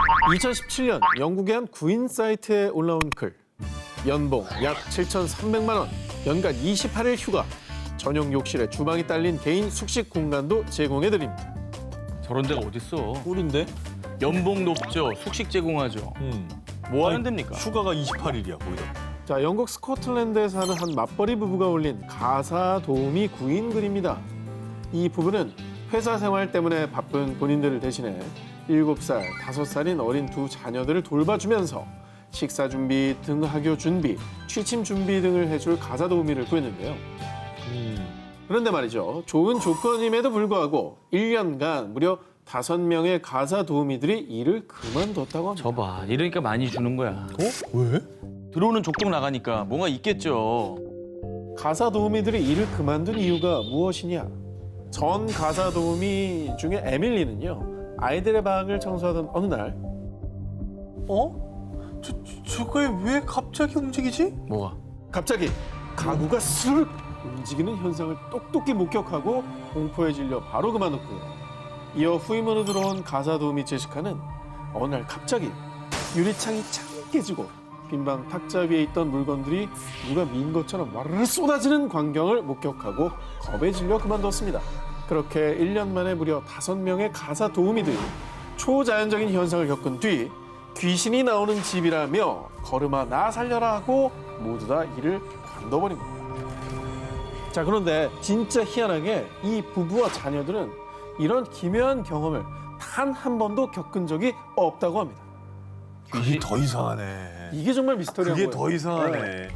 2017년 영국의 한 구인 사이트에 올라온 글. 연봉 약 7,300만 원, 연간 28일 휴가, 전용 욕실에 주방이 딸린 개인 숙식 공간도 제공해드립니다. 저런 데가 어딨어. 꿀인데? 연봉 높죠. 숙식 제공하죠. 뭐 하는 데입니까? 휴가가 28일이야, 거기다. 자, 영국 스코틀랜드에 사는 한 맞벌이 부부가 올린 가사 도우미 구인 글입니다. 이 부부는 회사 생활 때문에 바쁜 본인들을 대신해 7살, 5살인 어린 두 자녀들을 돌봐주면서 식사 준비, 등하교 준비, 취침 준비 등을 해줄 가사 도우미를 구했는데요. 그런데 말이죠. 좋은 조건임에도 불구하고 1년간 무려 5명의 가사 도우미들이 일을 그만뒀다고 합니다. 저봐. 이러니까 많이 주는 거야. 어? 왜? 들어오는 족족 나가니까 뭔가 있겠죠. 가사 도우미들이 일을 그만둔 이유가 무엇이냐? 전 가사 도우미 중에 에밀리는요. 아이들의 방을 청소하던 어느 날 어? 저게 왜 갑자기 움직이지? 뭐가? 갑자기 가구가 스르륵 움직이는 현상을 똑똑히 목격하고 공포에 질려 바로 그만뒀고요. 이어 후임으로 들어온 가사 도우미 제시카는 어느 날 갑자기 유리창이 창 깨지고 빈방 탁자 위에 있던 물건들이 누가 민 것처럼 와르르 쏟아지는 광경을 목격하고 겁에 질려 그만뒀습니다. 그렇게 1년 만에 무려 5명의 가사 도우미들이 초자연적인 현상을 겪은 뒤 귀신이 나오는 집이라며 걸음아 나 살려라 하고 모두 다 일을 관둬버린 겁니다. 자, 그런데 진짜 희한하게 이 부부와 자녀들은 이런 기묘한 경험을 단 한 번도 겪은 적이 없다고 합니다. 그게 더 이상하네. 이게 정말 미스터리한 그게 거예요. 더 이상하네. 네.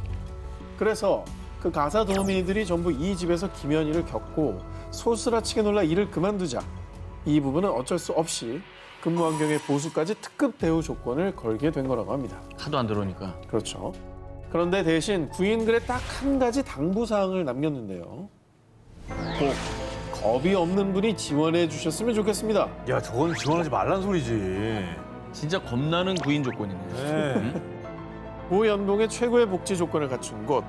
그래서 그 가사 도우미들이 전부 이 집에서 기묘한 일을 겪고 소스라치게 놀라 일을 그만두자 이 부부는 어쩔 수 없이 근무 환경의 보수까지 특급 대우 조건을 걸게 된 거라고 합니다. 하도 안 들어오니까. 그렇죠. 그런데 대신 구인글에 딱 한 가지 당부사항을 남겼는데요. 꼭 겁이 없는 분이 지원해 주셨으면 좋겠습니다. 야, 저건 지원하지 말란 소리지. 진짜 겁나는 구인 조건이네. 네. 고연봉의 최고의 복지 조건을 갖춘 곳.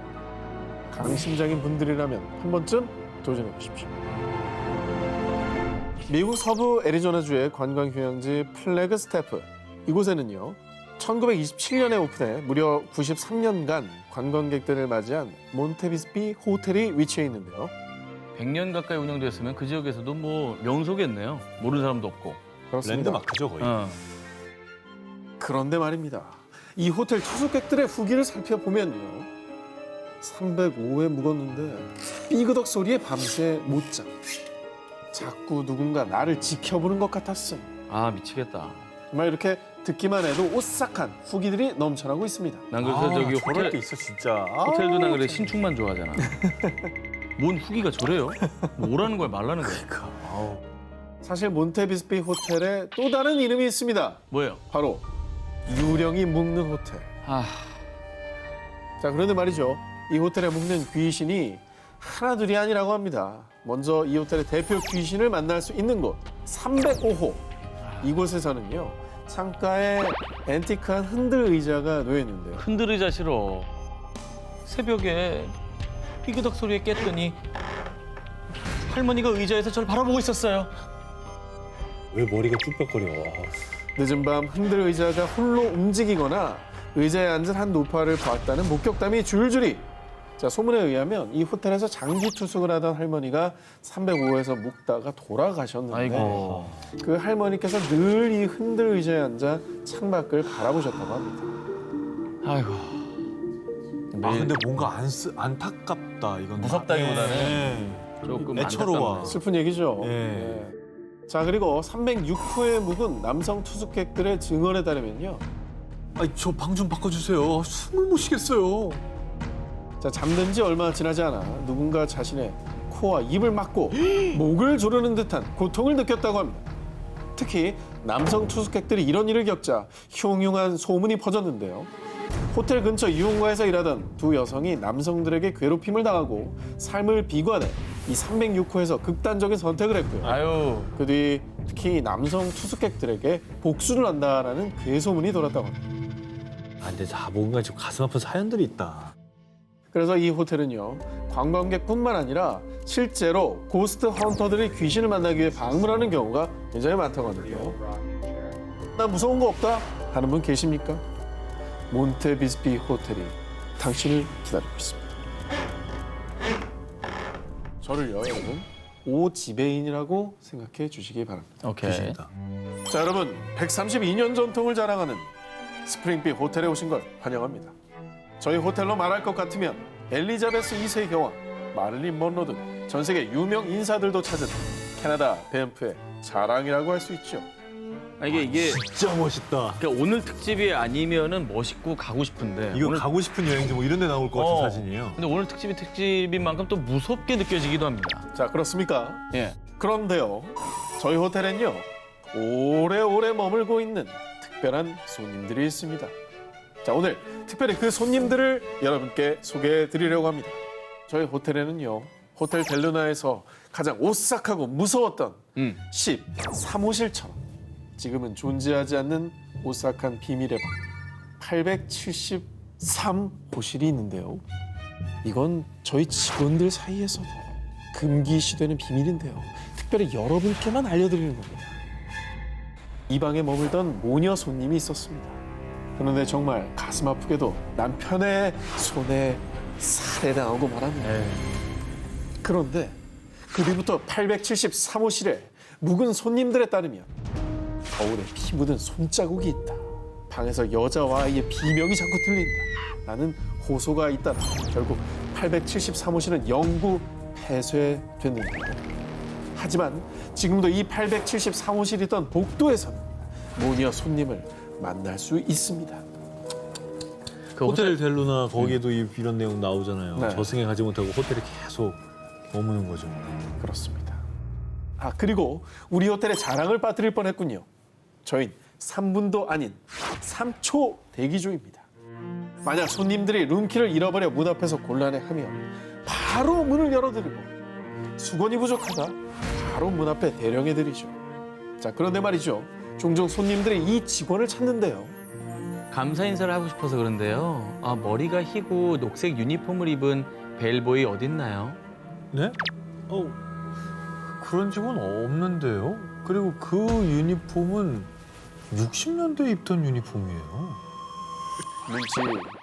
강심장인 분들이라면 한 번쯤 도전해 보십시오. 미국 서부 애리조나주의 관광휴양지 플래그스태프. 이곳에는요. 1927년에 오픈해 무려 93년간 관광객들을 맞이한 몬테비스피 호텔이 위치해 있는데요. 100년 가까이 운영됐으면 그 지역에서도 뭐 명소겠네요. 모르는 사람도 없고. 그렇습니다. 랜드마크죠, 거의. 그런데 말입니다. 이 호텔 투숙객들의 후기를 살펴보면요. 305회 묵었는데 삐그덕 소리에 밤새 못 잠. 자꾸 누군가 나를 지켜보는 것 같았음. 아, 미치겠다. 정말 이렇게 듣기만 해도 오싹한 후기들이 넘쳐나고 있습니다. 난 그래서 저기 저럴 게 호텔, 있어, 진짜. 호텔도 난 그래 신축만 좋아하잖아. 뭔 후기가 저래요? 뭐 오라는 거야 말라는 거야? 아우. 사실 몬테비스피 호텔에 또 다른 이름이 있습니다. 뭐예요? 바로 유령이 묵는 호텔. 아, 자, 그런데 말이죠. 이 호텔에 묵는 귀신이 하나둘이 아니라고 합니다. 먼저 이 호텔의 대표 귀신을 만날 수 있는 곳 305호. 이곳에서는요. 창가에 앤티크한 흔들 의자가 놓여 있는데요. 흔들의자 싫어. 새벽에 삐그덕 소리에 깼더니 할머니가 의자에서 저를 바라보고 있었어요. 왜 머리가 뚝딱거려. 늦은 밤 흔들 의자가 홀로 움직이거나 의자에 앉은 한 노파를 보았다는 목격담이 줄줄이. 자, 소문에 의하면 이 호텔에서 장기 투숙을 하던 할머니가 305호에서 묵다가 돌아가셨는데 아이고. 그 할머니께서 늘 이 흔들 의자에 앉아 창밖을 바라보셨다고 합니다. 아이고. 아, 근데 뭔가 안타깝다, 이건. 무섭다기보다는 네. 조금 애처로워. 안타깝네. 슬픈 얘기죠. 예. 네. 자, 그리고 306호에 묵은 남성 투숙객들의 증언에 따르면요. 아니, 저 방 좀 바꿔주세요. 숨을 못 쉬겠어요. 자, 잠든 지 얼마 지나지 않아 누군가 자신의 코와 입을 막고 목을 조르는 듯한 고통을 느꼈다고 합니다. 특히 남성 투숙객들이 이런 일을 겪자 흉흉한 소문이 퍼졌는데요. 호텔 근처 유흥가에서 일하던 두 여성이 남성들에게 괴롭힘을 당하고 삶을 비관해 이 306호에서 극단적인 선택을 했고요. 아유. 그 뒤 특히 남성 투숙객들에게 복수를 한다라는 괴소문이 돌았다고 합니다. 아, 근데 뭔가 좀 가슴 아픈 사연들이 있다. 그래서 이 호텔은요, 관광객뿐만 아니라 실제로 고스트 헌터들이 귀신을 만나기 위해 방문하는 경우가 굉장히 많다고 하는데요. 나 무서운 거 없다 하는 분 계십니까? 몬테비스피 호텔이 당신을 기다리고 있습니다. 저를요, 여러분, 오지배인이라고 생각해 주시기 바랍니다. 오케이. 자, 여러분, 132년 전통을 자랑하는 스프링필 호텔에 오신 걸 환영합니다. 저희 호텔로 말할 것 같으면 엘리자베스 2세 교황, 마릴린 먼로 등 전 세계 유명 인사들도 찾은 캐나다 밴프의 자랑이라고 할 수 있죠. 이게 진짜 멋있다. 그러니까 오늘 특집이 아니면은 멋있고 가고 싶은데 이거 오늘, 가고 싶은 여행지 뭐 이런 데 나올 것 같은 사진이에요. 근데 오늘 특집이 특집인 만큼 또 무섭게 느껴지기도 합니다. 자, 그렇습니까? 예. 그런데요, 저희 호텔엔요, 오래오래 머물고 있는 특별한 손님들이 있습니다. 자, 오늘 특별히 그 손님들을 여러분께 소개해 드리려고 합니다. 저희 호텔에는요, 호텔 델루나에서 가장 오싹하고 무서웠던 13호실처럼 지금은 존재하지 않는 오싹한 비밀의 방 873호실이 있는데요. 이건 저희 직원들 사이에서도 금기시되는 비밀인데요. 특별히 여러분께만 알려드리는 겁니다. 이 방에 머물던 모녀 손님이 있었습니다. 그런데 정말 가슴 아프게도 남편의 손에 살해당하고 말았네요. 그런데 그 뒤부터 873호실에 묵은 손님들에 따르면 거울에 피 묻은 손자국이 있다. 방에서 여자와 아이의 비명이 자꾸 들린다. 라는 호소가 잇따라 결국 873호실은 영구 폐쇄됐는데, 하지만 지금도 이 873호실이 있던 복도에서는 모녀 손님을 만날 수 있습니다. 그 호텔 델루나 거기에도 이런 내용 나오잖아요. 네. 저승에 가지 못하고 호텔에 계속 머무는 거죠. 그렇습니다. 아, 그리고 우리 호텔의 자랑을 빠뜨릴 뻔했군요. 저희는 3분도 아닌 3초 대기 중입니다. 만약 손님들이 룸키를 잃어버려 문 앞에서 곤란해하면 바로 문을 열어드리고, 수건이 부족하다 바로 문 앞에 대령해드리죠. 자, 그런데 말이죠, 종종 손님들이 이 직원을 찾는데요. 감사 인사를 하고 싶어서 그런데요. 머리가 희고 녹색 유니폼을 입은 벨보이 어딨나요? 네? 그런 직원 없는데요. 그리고 그 유니폼은 60년대에 입던 유니폼이에요. 눈치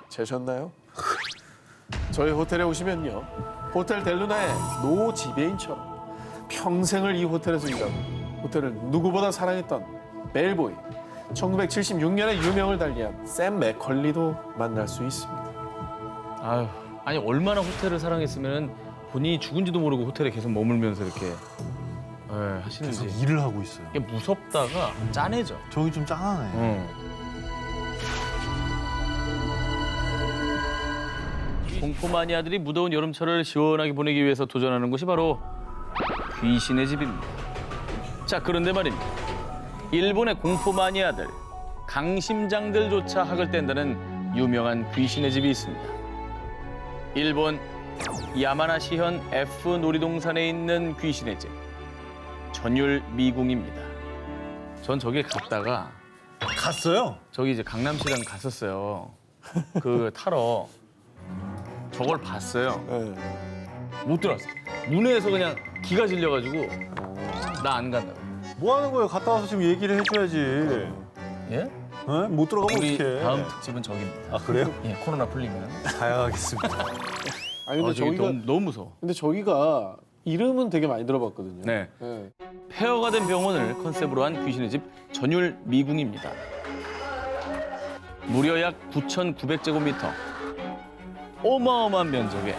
채셨나요? 저희 호텔에 오시면요, 호텔 델루나의 노 지배인처럼 평생을 이 호텔에서 일하고 호텔을 누구보다 사랑했던 벨보이, 1976년에 유명을 달리한 샘 맥컬리도 만날 수 있습니다. 아니 얼마나 호텔을 사랑했으면 본인이 죽은지도 모르고 호텔에 계속 머물면서 이렇게 계속 하시는지. 일을 하고 있어요. 이게 무섭다가 짠해져. 저기 좀 짠하네. 공포 마니아들이 무더운 여름철을 시원하게 보내기 위해서 도전하는 곳이 바로 귀신의 집입니다. 자, 그런데 말입니다. 일본의 공포 마니아들, 강심장들조차 학을 뗀다는 유명한 귀신의 집이 있습니다. 일본 야마나시현 F 놀이동산에 있는 귀신의 집, 전율 미궁입니다. 전 저길 갔다가 갔어요? 저기 이제 강남시장 갔었어요. 그 타러 저걸 봤어요. 네. 못 들어왔어. 문에서 그냥 기가 질려가지고 나 안 간다고. 뭐 하는 거예요? 갔다 와서 지금 얘기를 해줘야지. 예? 어? 못 들어가면 우리 어떡해. 다음 특집은 저기입니다. 아, 그래요? 예, 코로나 풀리면. 가야겠습니다. 아니, 근데 저기 저기가 너무 무서워. 근데 저기가 이름은 되게 많이 들어봤거든요. 네. 네. 폐허가 된 병원을 컨셉으로 한 귀신의 집 전율 미궁입니다. 무려 약 9,900제곱미터. 어마어마한 면적에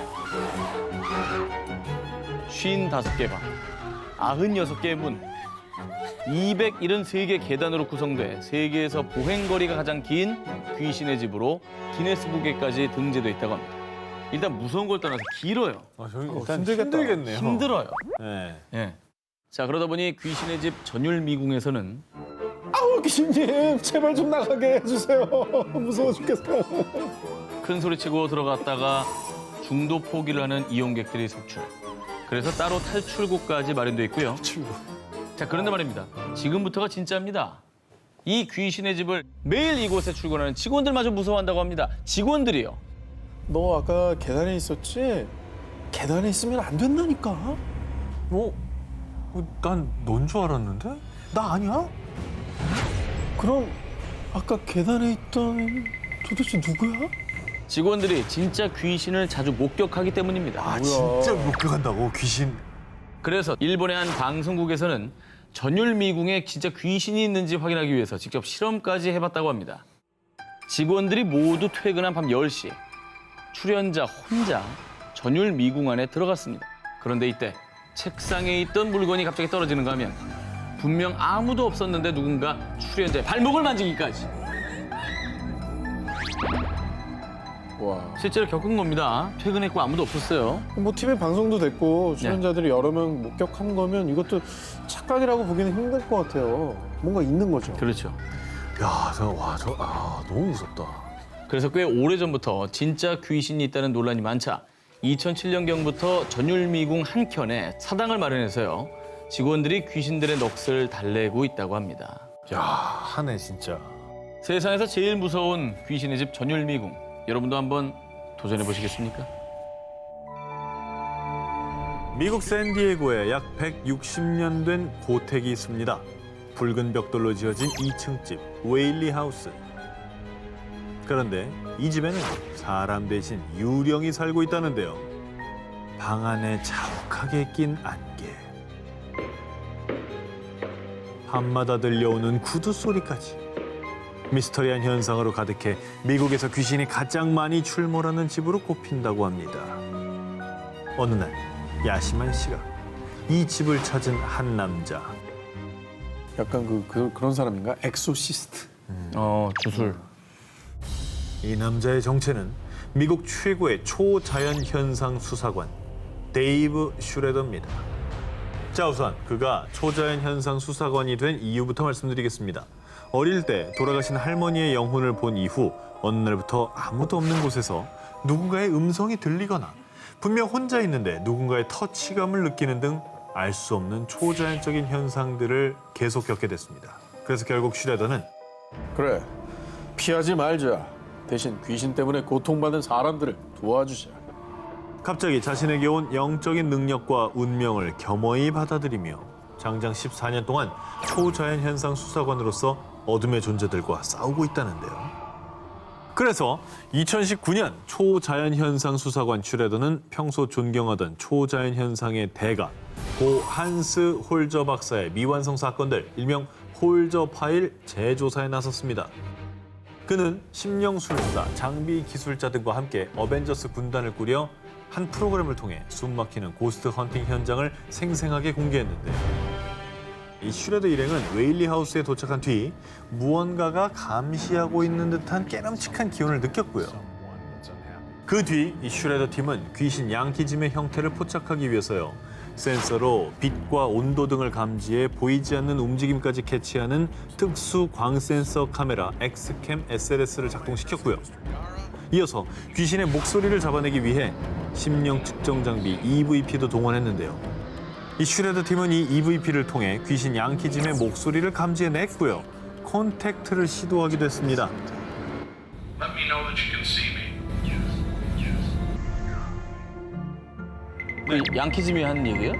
55개 방, 96개의 문, 273개 계단으로 구성돼 세계에서 보행거리가 가장 긴 귀신의 집으로 기네스북에까지 등재돼 있다고 합니다. 일단 무서운 걸 떠나서 길어요. 저기 일단 힘들겠네요. 힘들어요. 네. 예. 자, 그러다 보니 귀신의 집 전율 미궁에서는 아우, 귀신님, 제발 좀 나가게 해주세요. 무서워 죽겠어요. 큰 소리치고 들어갔다가 중도 포기를 하는 이용객들이 속출. 그래서 따로 탈출구까지 마련돼 있고요. 자, 그런데 말입니다. 지금부터가 진짜입니다. 이 귀신의 집을 매일 이곳에 출근하는 직원들마저 무서워한다고 합니다. 직원들이요. 너 아까 계단에 있었지? 계단에 있으면 안 된다니까. 난 넌 줄 알았는데? 나 아니야? 그럼 아까 계단에 있던 도대체 누구야? 직원들이 진짜 귀신을 자주 목격하기 때문입니다. 아, 진짜 목격한다고 귀신. 그래서 일본의 한 방송국에서는 전율미궁에 진짜 귀신이 있는지 확인하기 위해서 직접 실험까지 해봤다고 합니다. 직원들이 모두 퇴근한 밤 10시, 출연자 혼자 전율미궁 안에 들어갔습니다. 그런데 이때 책상에 있던 물건이 갑자기 떨어지는가 하면 분명 아무도 없었는데 누군가 출연자의 발목을 만지기까지. 와. 실제로 겪은 겁니다. 퇴근했고 아무도 없었어요. 뭐 TV 방송도 됐고 출연자들이 여러 명 목격한 거면 이것도 착각이라고 보기는 힘들 것 같아요. 뭔가 있는 거죠. 그렇죠. 야, 너무 무섭다. 그래서 꽤 오래전부터 진짜 귀신이 있다는 논란이 많자 2007년경부터 전율미궁 한켠에 사당을 마련해서요. 직원들이 귀신들의 넋을 달래고 있다고 합니다. 야, 하네 진짜. 세상에서 제일 무서운 귀신의 집 전율미궁. 여러분도 한번 도전해 보시겠습니까? 미국 샌디에고에 약 160년 된 고택이 있습니다. 붉은 벽돌로 지어진 2층 집, 웨일리 하우스. 그런데 이 집에는 사람 대신 유령이 살고 있다는데요. 방 안에 자욱하게 낀 안개. 밤마다 들려오는 구두 소리까지. 미스터리한 현상으로 가득해 미국에서 귀신이 가장 많이 출몰하는 집으로 꼽힌다고 합니다. 어느 날 야심한 시각, 이 집을 찾은 한 남자. 약간 그런 사람인가? 엑소시스트. 주술. 이 남자의 정체는 미국 최고의 초자연 현상 수사관 데이브 슈레더입니다. 자, 우선 그가 초자연 현상 수사관이 된 이유부터 말씀드리겠습니다. 어릴 때 돌아가신 할머니의 영혼을 본 이후 어느 날부터 아무도 없는 곳에서 누군가의 음성이 들리거나 분명 혼자 있는데 누군가의 터치감을 느끼는 등 알 수 없는 초자연적인 현상들을 계속 겪게 됐습니다. 그래서 결국 슈레더는 그래, 피하지 말자. 대신 귀신 때문에 고통받는 사람들을 도와주자. 갑자기 자신에게 온 영적인 능력과 운명을 겸허히 받아들이며 장장 14년 동안 초자연 현상 수사관으로서 어둠의 존재들과 싸우고 있다는데요. 그래서 2019년 초자연 현상 수사관 슈레더는 평소 존경하던 초자연 현상의 대가 고 한스 홀저 박사의 미완성 사건들, 일명 홀저 파일 재조사에 나섰습니다. 그는 심령술사, 장비 기술자 등과 함께 어벤져스 군단을 꾸려 한 프로그램을 통해 숨막히는 고스트 헌팅 현장을 생생하게 공개했는데요. 이 슈레더 일행은 웨일리 하우스에 도착한 뒤 무언가가 감시하고 있는 듯한 깨름칙한 기운을 느꼈고요. 그 뒤 이 슈레더 팀은 귀신 양키짐의 형태를 포착하기 위해서요. 센서로 빛과 온도 등을 감지해 보이지 않는 움직임까지 캐치하는 특수 광센서 카메라 엑스캠 SLS를 작동시켰고요. 이어서 귀신의 목소리를 잡아내기 위해 심령 측정 장비 EVP도 동원했는데요. 이 슈레더 팀은 이 EVP를 통해 귀신 양키짐의 목소리를 감지해냈고요. 콘택트를 시도하기도 했습니다. Let me know that you can see me. 그 양키짐이 한 얘기예요?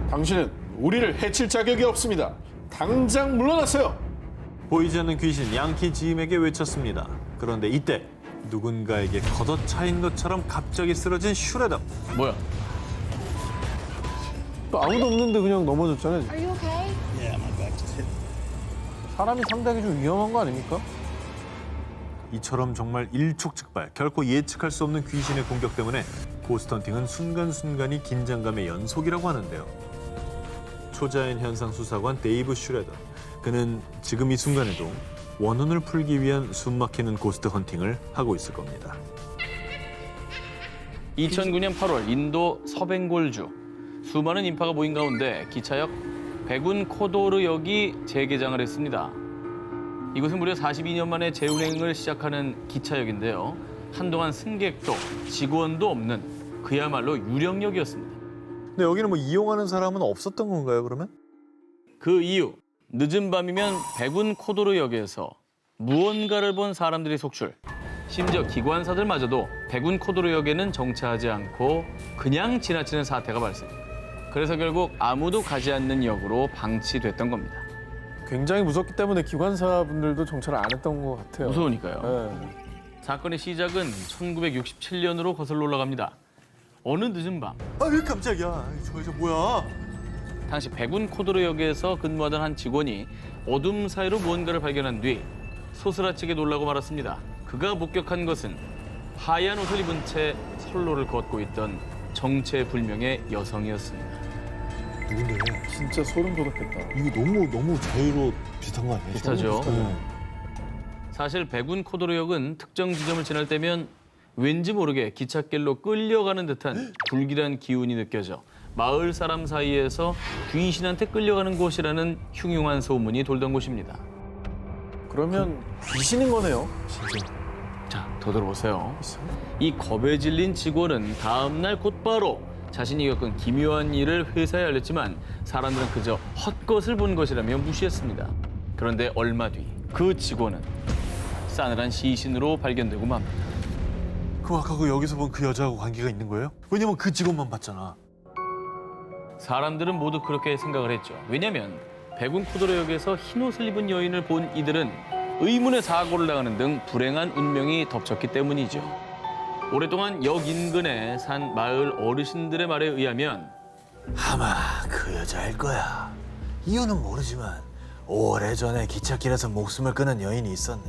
당신은 우리를 해칠 자격이 없습니다. 당장 물러나세요. 보이지 않는 귀신 양키짐에게 외쳤습니다. 그런데 이때 누군가에게 걷어차인 것처럼 갑자기 쓰러진 슈레더. 뭐야? 또 아무도 없는데 그냥 넘어졌잖아요. Are you okay? 사람이 상당히 좀 위험한 거 아닙니까? 이처럼 정말 일촉즉발, 결코 예측할 수 없는 귀신의 공격 때문에 고스트헌팅은 순간순간이 긴장감의 연속이라고 하는데요. 초자연 현상 수사관 데이브 슈레더. 그는 지금 이 순간에도 원혼을 풀기 위한 숨막히는 고스트 헌팅을 하고 있을 겁니다. 2009년 8월 인도 서벵골주. 수많은 인파가 모인 가운데 기차역 백운 코도르역이 재개장을 했습니다. 이곳은 무려 42년 만에 재운행을 시작하는 기차역인데요. 한동안 승객도 직원도 없는 그야말로 유령역이었습니다. 근데 여기는 뭐 이용하는 사람은 없었던 건가요, 그러면? 그 이유, 늦은 밤이면 백운 코도르역에서 무언가를 본 사람들이 속출. 심지어 기관사들마저도 백운 코도르역에는 정차하지 않고 그냥 지나치는 사태가 발생. 그래서 결국 아무도 가지 않는 역으로 방치됐던 겁니다. 굉장히 무섭기 때문에 기관사분들도 정찰을 안 했던 것 같아요. 무서우니까요. 네. 사건의 시작은 1967년으로 거슬러 올라갑니다. 어느 늦은 밤, 아왜 깜짝이야? 저 뭐야? 당시 백운 코드로역에서 근무하던 한 직원이 어둠 사이로 무언가를 발견한 뒤 소스라치게 놀라고 말았습니다. 그가 목격한 것은 하얀 옷을 입은 채 선로를 걷고 있던 정체불명의 여성이었습니다. 누군데? 진짜 소름 돋았겠다. 이거 너무 저희로 비슷한 거 아니에요? 비슷하죠. 네. 사실 백운 코드로역은 특정 지점을 지날 때면 왠지 모르게 기찻길로 끌려가는 듯한 불길한 기운이 느껴져 마을 사람 사이에서 귀신한테 끌려가는 곳이라는 흉흉한 소문이 돌던 곳입니다. 그러면 귀신인 거네요. 진짜. 자, 더 들어보세요. 이 겁에 질린 직원은 다음 날 곧바로 자신이 겪은 기묘한 일을 회사에 알렸지만 사람들은 그저 헛것을 본 것이라며 무시했습니다. 그런데 얼마 뒤 그 직원은 싸늘한 시신으로 발견되고 맙니다. 그럼 아까 그 여기서 본 그 여자하고 관계가 있는 거예요? 왜냐면 그 직원만 봤잖아. 사람들은 모두 그렇게 생각을 했죠. 왜냐하면 백운 코드로역에서 흰 옷을 입은 여인을 본 이들은 의문의 사고를 당하는 등 불행한 운명이 덮쳤기 때문이죠. 오랫동안 역 인근에 산 마을 어르신들의 말에 의하면 아마 그 여자일 거야. 이유는 모르지만 오래전에 기찻길에서 목숨을 끊은 여인이 있었네.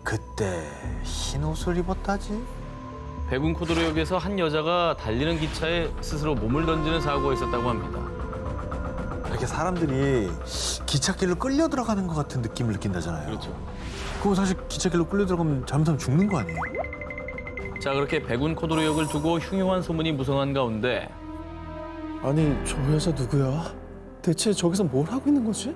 그때 흰 옷을 입었다지? 백운 코드로역에서 한 여자가 달리는 기차에 스스로 몸을 던지는 사고가 있었다고 합니다. 이렇게 사람들이 기찻길로 끌려 들어가는 것 같은 느낌을 느낀다잖아요. 그렇죠. 그럼 사실 기찻길로 끌려 들어가면 잘못하면 죽는 거 아니에요? 자, 그렇게 백운 코드로역을 두고 흉흉한 소문이 무성한 가운데 아니 저 여자 누구야? 대체 저기서 뭘 하고 있는 거지?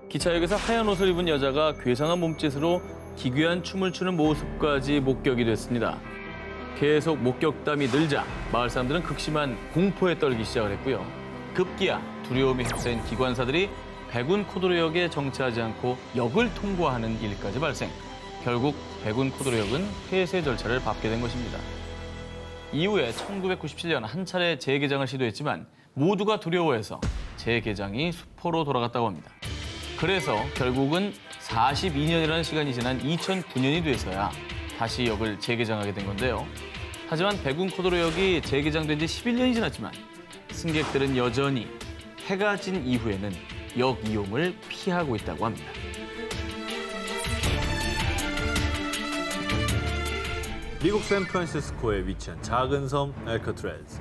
기차역에서 하얀 옷을 입은 여자가 괴상한 몸짓으로 기괴한 춤을 추는 모습까지 목격이 됐습니다. 계속 목격담이 늘자 마을 사람들은 극심한 공포에 떨기 시작을 했고요. 급기야 두려움이 휩싸인 기관사들이 백운 코드로역에 정차하지 않고 역을 통과하는 일까지 발생. 결국 백운 코드로역은 폐쇄 절차를 밟게 된 것입니다. 이후에 1997년 한 차례 재개장을 시도했지만 모두가 두려워해서 재개장이 수포로 돌아갔다고 합니다. 그래서 결국은 42년이라는 시간이 지난 2009년이 돼서야 다시 역을 재개장하게 된 건데요. 하지만 백운 코드로역이 재개장된 지 11년이 지났지만 승객들은 여전히 해가 진 이후에는 역 이용을 피하고 있다고 합니다. 미국 샌프란시스코에 위치한 작은 섬 알카트라즈.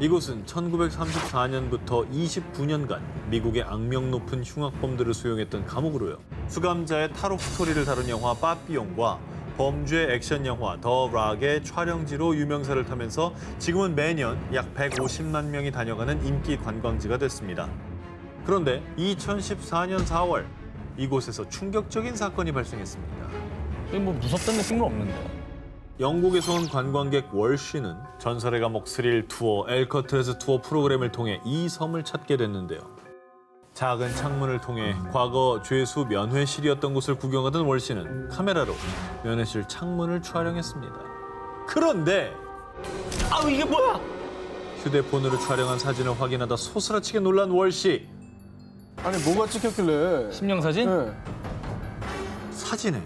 이곳은 1934년부터 29년간 미국의 악명 높은 흉악범들을 수용했던 감옥으로요. 수감자의 탈옥 스토리를 다룬 영화 빠삐용과 범죄 액션 영화 더 락의 촬영지로 유명세를 타면서 지금은 매년 약 150만 명이 다녀가는 인기 관광지가 됐습니다. 그런데 2014년 4월 이곳에서 충격적인 사건이 발생했습니다. 여기 뭐 무섭다는 느낌은 없는데. 영국에서 온 관광객 월씨는 전설의 감옥 스릴 투어, 엘커트레즈 투어 프로그램을 통해 이 섬을 찾게 됐는데요. 작은 창문을 통해 과거 죄수 면회실이었던 곳을 구경하던 월씨는 카메라로 면회실 창문을 촬영했습니다. 그런데 아우 이게 뭐야? 휴대폰으로 촬영한 사진을 확인하다 소스라치게 놀란 월씨. 아니 뭐가 찍혔길래? 심령사진? 네. 사진에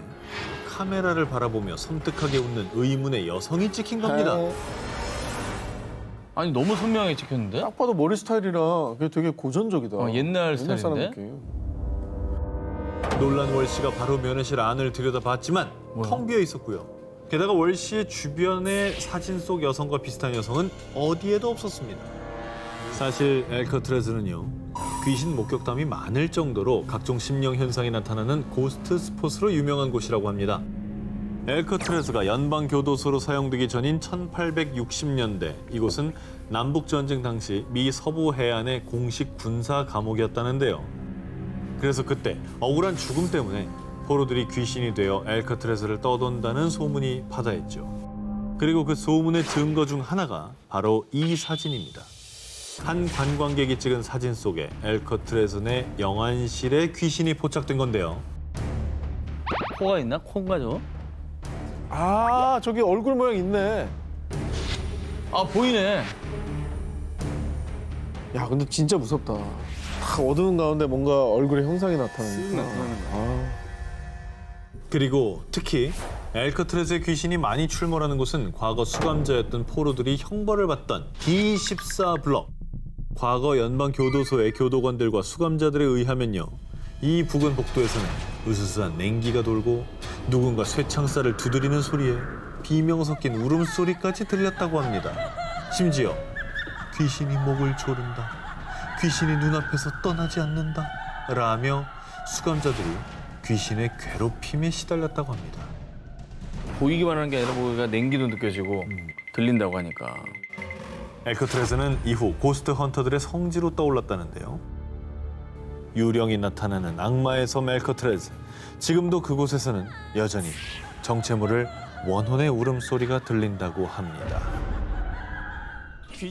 카메라를 바라보며 섬뜩하게 웃는 의문의 여성이 찍힌 겁니다. 네. 아니 너무 선명하게 찍혔는데? 딱 봐도 머리 스타일이라 그게 되게 고전적이다. 옛날 사람 스타일인데? 느낌. 놀란 월씨가 바로 면회실 안을 들여다봤지만 뭐야? 텅 비어 있었고요. 게다가 월씨의 주변에 사진 속 여성과 비슷한 여성은 어디에도 없었습니다. 사실 엘커트레즈는요, 귀신 목격담이 많을 정도로 각종 심령 현상이 나타나는 고스트 스폿으로 유명한 곳이라고 합니다. 엘커트레즈가 연방 교도소로 사용되기 전인 1860년대 이곳은 남북전쟁 당시 미 서부 해안의 공식 군사 감옥이었다는데요. 그래서 그때 억울한 죽음 때문에 포로들이 귀신이 되어 엘커트레즈를 떠돈다는 소문이 파다했죠. 그리고 그 소문의 증거 중 하나가 바로 이 사진입니다. 한 관광객이 찍은 사진 속에 엘커트레즈 내 영안실에 귀신이 포착된 건데요. 코가 있나? 코인가 저? 아 저기 얼굴 모양 있네. 아 보이네. 야 근데 진짜 무섭다. 딱 어두운 가운데 뭔가 얼굴에 형상이 나타나니까. 그리고 특히 엘커트레즈의 귀신이 많이 출몰하는 곳은 과거 수감자였던 포로들이 형벌을 받던 D14 블럭. 과거 연방 교도소의 교도관들과 수감자들에 의하면요. 이 부근 복도에서는 으스스한 냉기가 돌고 누군가 쇠창살을 두드리는 소리에 비명 섞인 울음소리까지 들렸다고 합니다. 심지어 귀신이 목을 조른다. 귀신이 눈앞에서 떠나지 않는다. 라며 수감자들이 귀신의 괴롭힘에 시달렸다고 합니다. 보이기만 하는 게 아니라 뭔가 냉기도 느껴지고 들린다고 하니까. 엘커트레즈는 이후 고스트 헌터들의 성지로 떠올랐다는데요. 유령이 나타나는 악마의 섬 엘커트레즈. 지금도 그곳에서는 여전히 정체모를 원혼의 울음소리가 들린다고 합니다.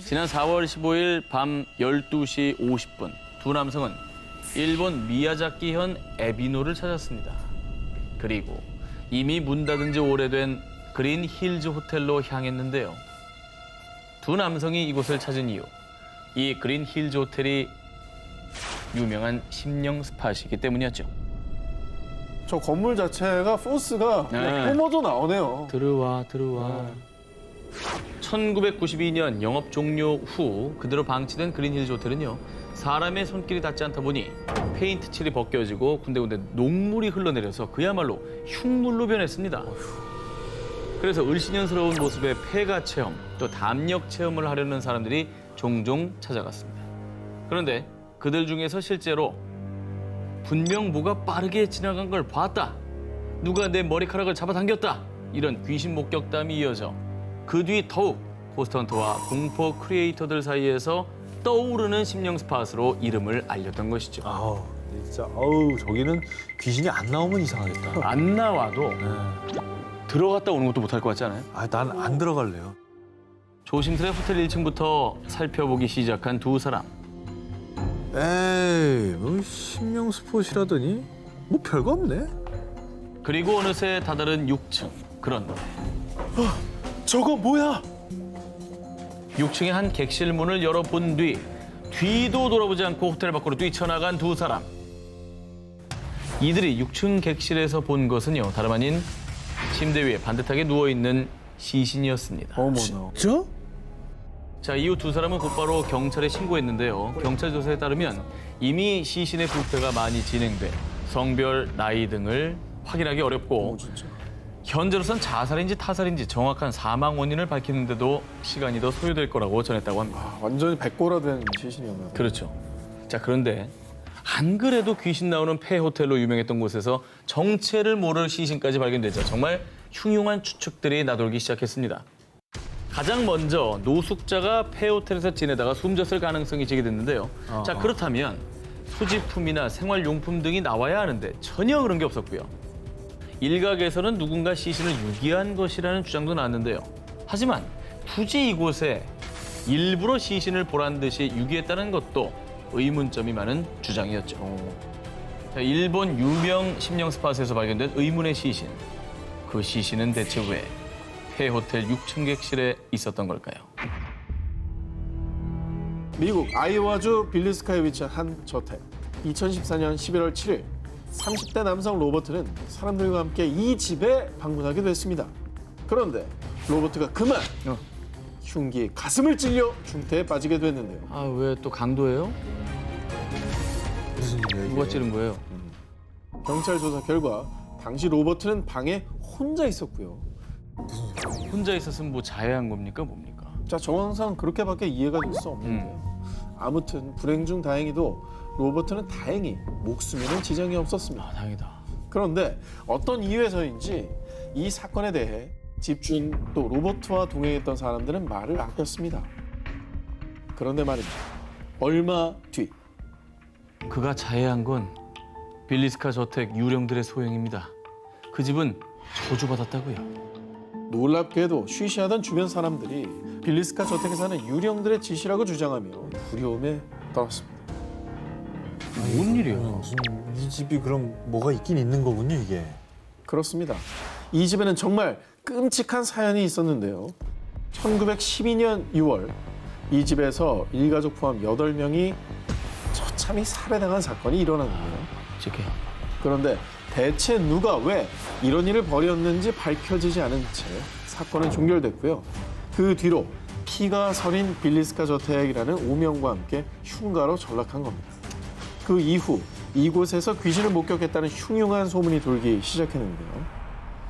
지난 4월 15일 밤 12시 50분 두 남성은 일본 미야자키현 에비노를 찾았습니다. 그리고 이미 문 닫은 지 오래된 그린 힐즈 호텔로 향했는데요. 두 남성이 이곳을 찾은 이유, 이 그린 힐즈 호텔이 유명한 심령 스팟이기 때문이었죠. 저 건물 자체가 포스가 네. 뿜어져 나오네요. 들어와. 1992년 영업 종료 후 그대로 방치된 그린힐즈 호텔은요. 사람의 손길이 닿지 않다 보니 페인트 칠이 벗겨지고 군데군데 녹물이 흘러내려서 그야말로 흉물로 변했습니다. 그래서 을씨년스러운 모습의 폐가 체험, 또 담력 체험을 하려는 사람들이 종종 찾아갔습니다. 그런데 그들 중에서 실제로 분명 뭐가 빠르게 지나간 걸 봤다. 누가 내 머리카락을 잡아당겼다. 이런 귀신 목격담이 이어져 그 뒤 더욱 고스트헌터와 공포 크리에이터들 사이에서 떠오르는 심령 스팟으로 이름을 알렸던 것이죠. 아우 진짜 저기는 귀신이 안 나오면 이상하겠다. 안 나와도 들어갔다 오는 것도 못할 것 같지 않아요? 난 안 들어갈래요. 조심스레 호텔 1층부터 살펴보기 시작한 두 사람. 에이, 뭐 심령 스폿이라더니 뭐 별거 없네. 그리고 어느새 다다른 6층. 그런데 저거 뭐야? 6층의 한 객실 문을 열어본 뒤도 돌아보지 않고 호텔 밖으로 뛰쳐나간 두 사람. 이들이 6층 객실에서 본 것은요, 다름 아닌 침대 위에 반듯하게 누워있는 시신이었습니다. 어머나. 진짜? 자, 이후 두 사람은 곧바로 경찰에 신고했는데요. 경찰 조사에 따르면 이미 시신의 부패가 많이 진행돼 성별, 나이 등을 확인하기 어렵고 현재로선 자살인지 타살인지 정확한 사망 원인을 밝히는데도 시간이 더 소요될 거라고 전했다고 합니다. 완전히 백고라된 시신이었나. 그렇죠. 자, 그런데 안 그래도 귀신 나오는 폐 호텔로 유명했던 곳에서 정체를 모를 시신까지 발견되자 정말 흉흉한 추측들이 나돌기 시작했습니다. 가장 먼저 노숙자가 폐 호텔에서 지내다가 숨졌을 가능성이 제기됐는데요. 자, 그렇다면 소지품이나 생활용품 등이 나와야 하는데 전혀 그런 게 없었고요. 일각에서는 누군가 시신을 유기한 것이라는 주장도 나왔는데요. 하지만 굳이 이곳에 일부러 시신을 보란 듯이 유기했다는 것도 의문점이 많은 주장이었죠. 자, 일본 유명 심령 스팟에서 발견된 의문의 시신. 그 시신은 대체 왜 폐호텔 6층 객실에 있었던 걸까요? 미국 아이오와주 빌리스카에 위치한 한 저택. 2014년 11월 7일 30대 남성 로버트는 사람들과 함께 이 집에 방문하게 됐습니다. 그런데 로버트가 그만 흉기에 가슴을 찔려 중태에 빠지게 됐는데요. 아, 왜 또 강도예요? 무슨 일이야? 누가 찌른 거예요? 경찰 조사 결과 당시 로버트는 방에 혼자 있었고요. 혼자 있었으면 뭐 자해한 겁니까? 뭡니까? 자, 정황상 그렇게밖에 이해가 될 수 없는데요. 아무튼 불행 중 다행히도 로버트는 다행히 목숨에는 지장이 없었습니다. 아, 다행이다. 그런데 어떤 이유에서인지 이 사건에 대해 집주인 또 로버트와 동행했던 사람들은 말을 아꼈습니다. 그런데 말입니다. 얼마 뒤 그가 자해한 건 빌리스카 저택 유령들의 소행입니다. 그 집은 저주받았다고요. 놀랍게도 쉬쉬하던 주변 사람들이 빌리스카 저택에 사는 유령들의 짓이라고 주장하며 두려움에 떨었습니다. 뭔 일이야? 무슨 이 집이 그럼 뭐가 있긴 있는 거군요, 이게. 그렇습니다. 이 집에는 정말 끔찍한 사연이 있었는데요. 1912년 6월 이 집에서 일가족 포함 8명이 무참히 살해당한 사건이 일어나는데요. 이렇게. 그런데 대체 누가 왜 이런 일을 벌였는지 밝혀지지 않은 채 사건은 종결됐고요. 그 뒤로 피가 서린 빌리스카 저택이라는 오명과 함께 흉가로 전락한 겁니다. 그 이후 이곳에서 귀신을 목격했다는 흉흉한 소문이 돌기 시작했는데요.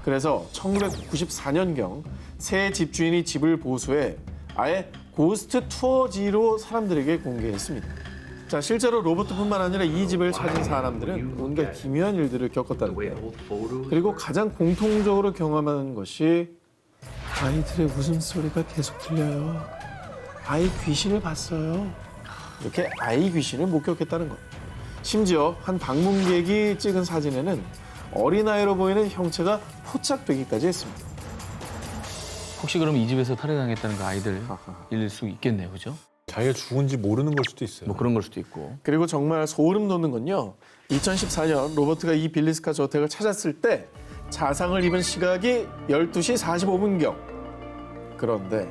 그래서 1994년경 새 집주인이 집을 보수해 아예 고스트 투어지로 사람들에게 공개했습니다. 자, 실제로 로버트뿐만 아니라 이 집을 찾은 사람들은 온갖 기묘한 일들을 겪었다는데요. 그리고 가장 공통적으로 경험하는 것이 아이들의 웃음소리가 계속 들려요. 아이 귀신을 봤어요. 이렇게 아이 귀신을 목격했다는 것. 심지어 한 방문객이 찍은 사진에는 어린아이로 보이는 형체가 포착되기까지 했습니다. 혹시 그럼 이 집에서 살해당했다는 그 아이들일 수 있겠네요, 그죠? 자기가 죽은지 모르는 걸 수도 있어요. 뭐 그런 걸 수도 있고. 그리고 정말 소름 돋는 건요. 2014년 로버트가 이 빌리스카 저택을 찾았을 때 자상을 입은 시각이 12시 45분경. 그런데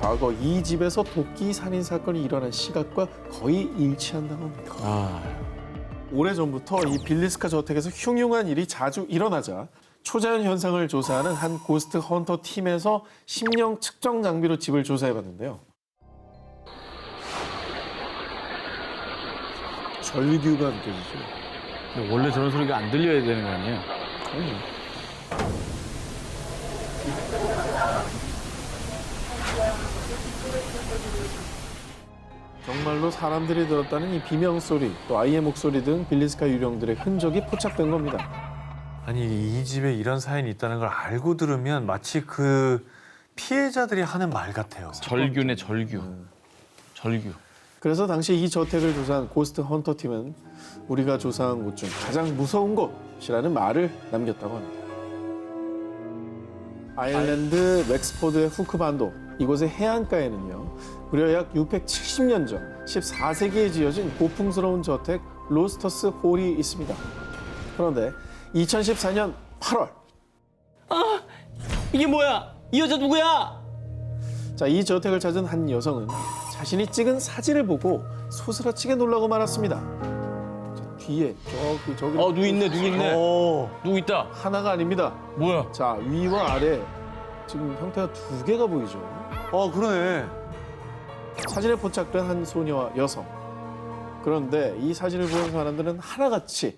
과거 이 집에서 도끼 살인 사건이 일어난 시각과 거의 일치한다고 합니다. 아, 오래전부터 이 빌리스카 저택에서 흉흉한 일이 자주 일어나자 초자연 현상을 조사하는 한 고스트 헌터 팀에서 심령 측정 장비로 집을 조사해봤는데요. 절규가 느껴지죠. 근데 원래 저런 소리가 안 들려야 되는 거 아니에요? 정말로 사람들이 들었다는 이 비명 소리, 또 아이의 목소리 등 빌리스카 유령들의 흔적이 포착된 겁니다. 아니 이 집에 이런 사연이 있다는 걸 알고 들으면 마치 그 피해자들이 하는 말 같아요. 절규네, 절규. 절규. 그래서 당시 이 저택을 조사한 고스트 헌터 팀은 우리가 조사한 곳 중 가장 무서운 곳이라는 말을 남겼다고 합니다. 아일랜드 웩스포드의 후크반도, 이곳의 해안가에는요, 무려 약 670년 전 14세기에 지어진 고풍스러운 저택 로스터스 홀이 있습니다. 그런데 2014년 8월, 이게 뭐야? 이 여자 누구야? 자, 이 저택을 찾은 한 여성은 자신이 찍은 사진을 보고 소스라치게 놀라고 말았습니다. 자, 뒤에 저기 누구 있네, 누구 있네. 누구 있다. 하나가 아닙니다. 뭐야? 자, 위와 아래 지금 형태가 두 개가 보이죠. 그러네. 사진에 포착된 한 소녀와 여성. 그런데 이 사진을 본 사람들은 하나같이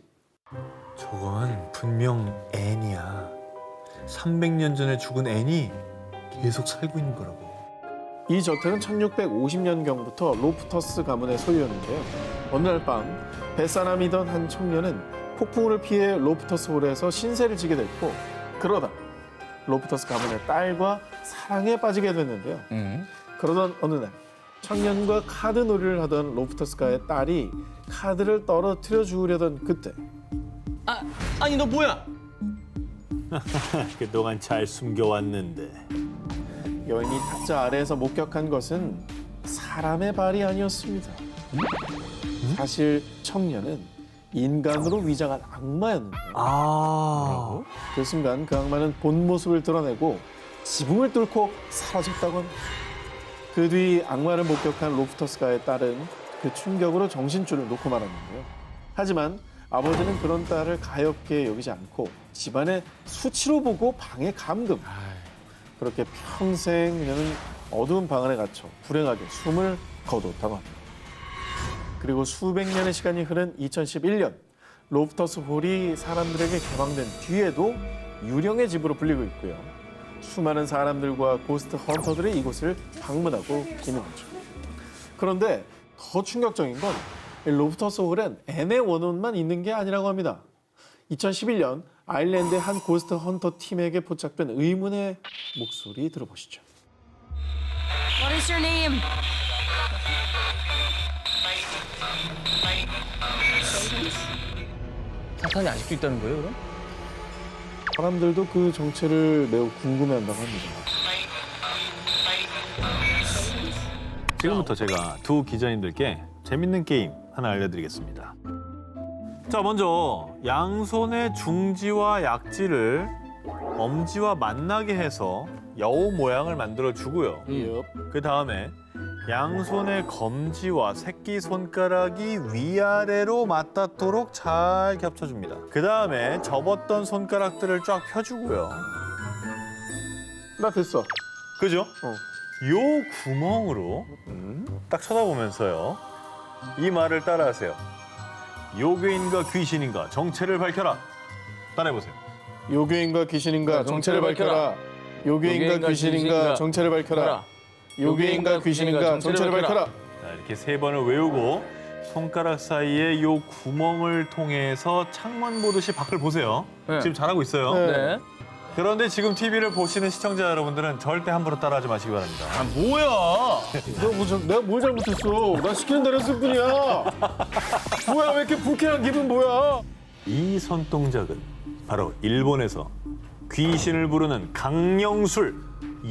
저건 분명 앤이야. 300년 전에 죽은 앤이 계속 살고 있는 거라고. 이 저택은 1650년경부터 로프터스 가문의 소유였는데요. 어느 날 밤 뱃사람이던 한 청년은 폭풍우를 피해 로프터스 홀에서 신세를 지게 됐고, 그러다 로프터스 가문의 딸과 사랑에 빠지게 됐는데요. 그러던 어느 날 청년과 카드 놀이를 하던 로프터스가의 딸이 카드를 떨어뜨려 주우려던 그때 아니 너 뭐야? 그동안 잘 숨겨왔는데. 여인이 탁자 아래에서 목격한 것은 사람의 발이 아니었습니다. 사실 청년은 인간으로 위장한 악마였는데요. 그 순간 그 악마는 본 모습을 드러내고 지붕을 뚫고 사라졌다고 합니다. 그 뒤 악마를 목격한 로프터스가의 딸은 그 충격으로 정신줄을 놓고 말았는데요. 하지만 아버지는 그런 딸을 가엾게 여기지 않고 집안의 수치로 보고 방해 감금. 그렇게 평생 그녀는 어두운 방 안에 갇혀 불행하게 숨을 거뒀다고 합니다. 그리고 수백 년의 시간이 흐른 2011년 로프터스 홀이 사람들에게 개방된 뒤에도 유령의 집으로 불리고 있고요. 수많은 사람들과 고스트 헌터들이 이곳을 방문하고 있는 거죠. 그런데 더 충격적인 건 로프터스 홀엔 앤의 원혼만 있는 게 아니라고 합니다. 2011년 아일랜드의 한 고스트 헌터 팀에게 포착된 의문의 목소리 들어보시죠. What is your name? 사탄이 아직도 있다는 거예요, 그럼? 사람들도 그 정체를 매우 궁금해한다고 합니다. 지금부터 제가 두 기자님들께 재밌는 게임 하나 알려드리겠습니다. 자, 먼저 양손의 중지와 약지를 엄지와 만나게 해서 여우 모양을 만들어 주고요. 그 다음에 양손의 검지와 새끼 손가락이 위아래로 맞닿도록 잘 겹쳐줍니다. 그 다음에 접었던 손가락들을 쫙 펴주고요. 나 됐어. 그죠? 요 구멍으로 딱 쳐다보면서요. 이 말을 따라하세요. 요괴인가 귀신인가 정체를 밝혀라. 따라해보세요. 요괴인가 귀신인가 정체를 밝혀라. 요괴인가 귀신인가 정체를 밝혀라. 요괴인가 귀신인가 정체를 밝혀라. 자, 이렇게 3번을 외우고 손가락 사이에 요 구멍을 통해서 창문 보듯이 밖을 보세요. 네. 지금 잘하고 있어요. 네. 그런데 지금 TV를 보시는 시청자 여러분들은 절대 함부로 따라하지 마시기 바랍니다. 아, 뭐야? 내가 뭘 잘못했어? 나 시키는 대로 했을 뿐이야. 뭐야, 왜 이렇게 불쾌한 기분 뭐야? 이 손동작은 바로 일본에서 귀신을 부르는 강령술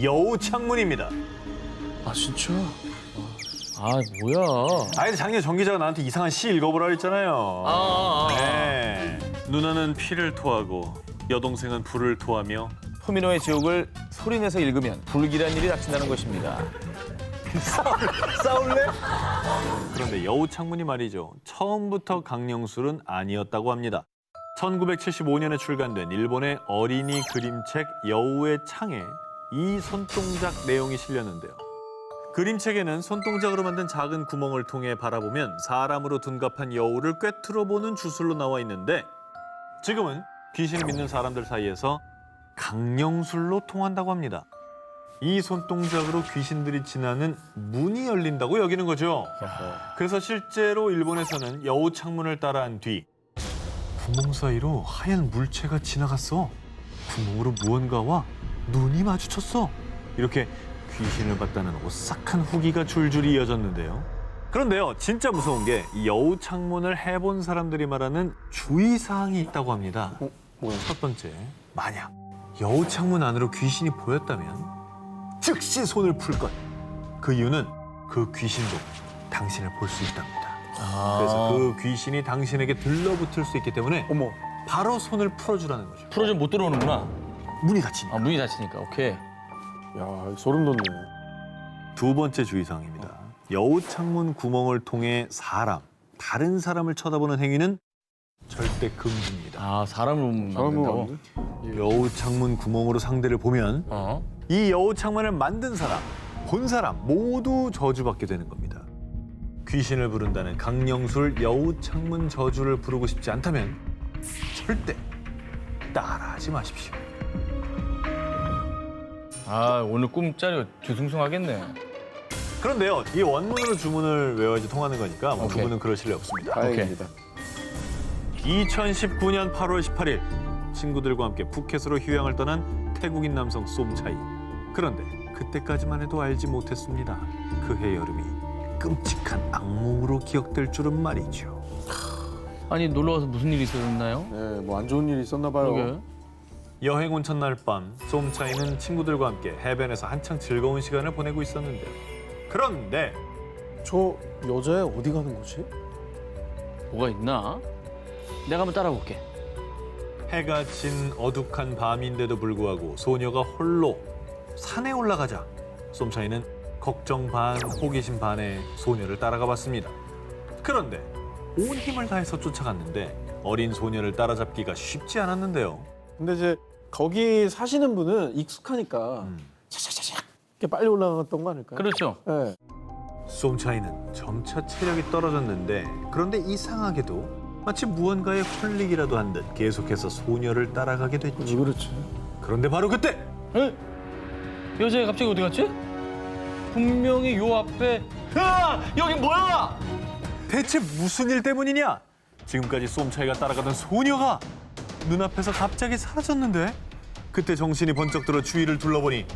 여우창문입니다. 아, 진짜? 아, 뭐야? 아니 작년에 정 기자가 나한테 이상한 시 읽어보라 그랬잖아요. 네. 누나는 피를 토하고 여동생은 불을 토하며 포미노의 지옥을 소리내서 읽으면 불길한 일이 닥친다는 것입니다. 싸울래? 그런데 여우창문이 말이죠. 처음부터 강령술은 아니었다고 합니다. 1975년에 출간된 일본의 어린이 그림책 여우의 창에 이 손동작 내용이 실렸는데요. 그림책에는 손동작으로 만든 작은 구멍을 통해 바라보면 사람으로 둔갑한 여우를 꿰뚫어 보는 주술로 나와 있는데 지금은 귀신을 믿는 사람들 사이에서 강령술로 통한다고 합니다. 이 손동작으로 귀신들이 지나는 문이 열린다고 여기는 거죠. 그래서 실제로 일본에서는 여우 창문을 따라한 뒤 구멍 사이로 하얀 물체가 지나갔어. 구멍으로 무언가와 눈이 마주쳤어. 이렇게 귀신을 봤다는 오싹한 후기가 줄줄이 이어졌는데요. 그런데요, 진짜 무서운 게 이 여우 창문을 해본 사람들이 말하는 주의사항이 있다고 합니다. 뭐야? 첫 번째, 만약 여우 창문 안으로 귀신이 보였다면 즉시 손을 풀 것. 그 이유는 그 귀신도 당신을 볼 수 있답니다. 그래서 그 귀신이 당신에게 들러붙을 수 있기 때문에 어머. 바로 손을 풀어주라는 거죠. 풀어주면 못 들어오는구나. 문이 닫히니까. 아, 문이 닫히니까. 오케이. 야, 소름 돋네. 두 번째 주의사항입니다. 여우 창문 구멍을 통해 다른 사람을 쳐다보는 행위는 절대 금지입니다. 아, 사람을 보면 안 된다고? 여우 창문 구멍으로 상대를 보면 어? 이 여우 창문을 만든 사람, 본 사람 모두 저주받게 되는 겁니다. 귀신을 부른다는 강령술 여우 창문 저주를 부르고 싶지 않다면 절대 따라하지 마십시오. 아, 오늘 꿈자리 뒤숭숭하겠네. 그런데요, 이 원문으로 주문을 외워야지 통하는 거니까 뭐 두 오케이. 분은 그러실 리 없습니다. 다행입니다. 2019년 8월 18일 친구들과 함께 푸켓으로 휴양을 떠난 태국인 남성 쏨차이. 그런데 그때까지만 해도 알지 못했습니다. 그해 여름이 끔찍한 악몽으로 기억될 줄은 말이죠. 아니, 놀러 와서 무슨 일이 있었나요? 네, 뭐 안 좋은 일이 있었나 봐요. 그러게. 여행 온 첫날 밤 쏨차이는 친구들과 함께 해변에서 한창 즐거운 시간을 보내고 있었는데요. 그런데 저 여자애 어디 가는 거지? 뭐가 있나? 내가 한번 따라볼게. 해가 진 어둑한 밤인데도 불구하고 소녀가 홀로 산에 올라가자 쏨차이는 걱정 반 호기심 반에 소녀를 따라가 봤습니다. 그런데 온 힘을 다해서 쫓아갔는데 어린 소녀를 따라잡기가 쉽지 않았는데요. 근데 이제 거기 사시는 분은 익숙하니까 차차차차 이렇게 빨리 올라갔던 거 아닐까요? 그렇죠. 네. 쏨차이는 점차 체력이 떨어졌는데 그런데 이상하게도 마치 무언가에 홀리기라도 한 듯 계속해서 소녀를 따라가게 됐죠. 그렇지. 그런데 바로 그때 에? 여자애 갑자기 어디 갔지? 분명히 요 앞에. 야! 여기 뭐야? 대체 무슨 일 때문이냐? 지금까지 쏨차이가 따라가던 소녀가 눈앞에서 갑자기 사라졌는데 그때 정신이 번쩍 들어 주위를 둘러보니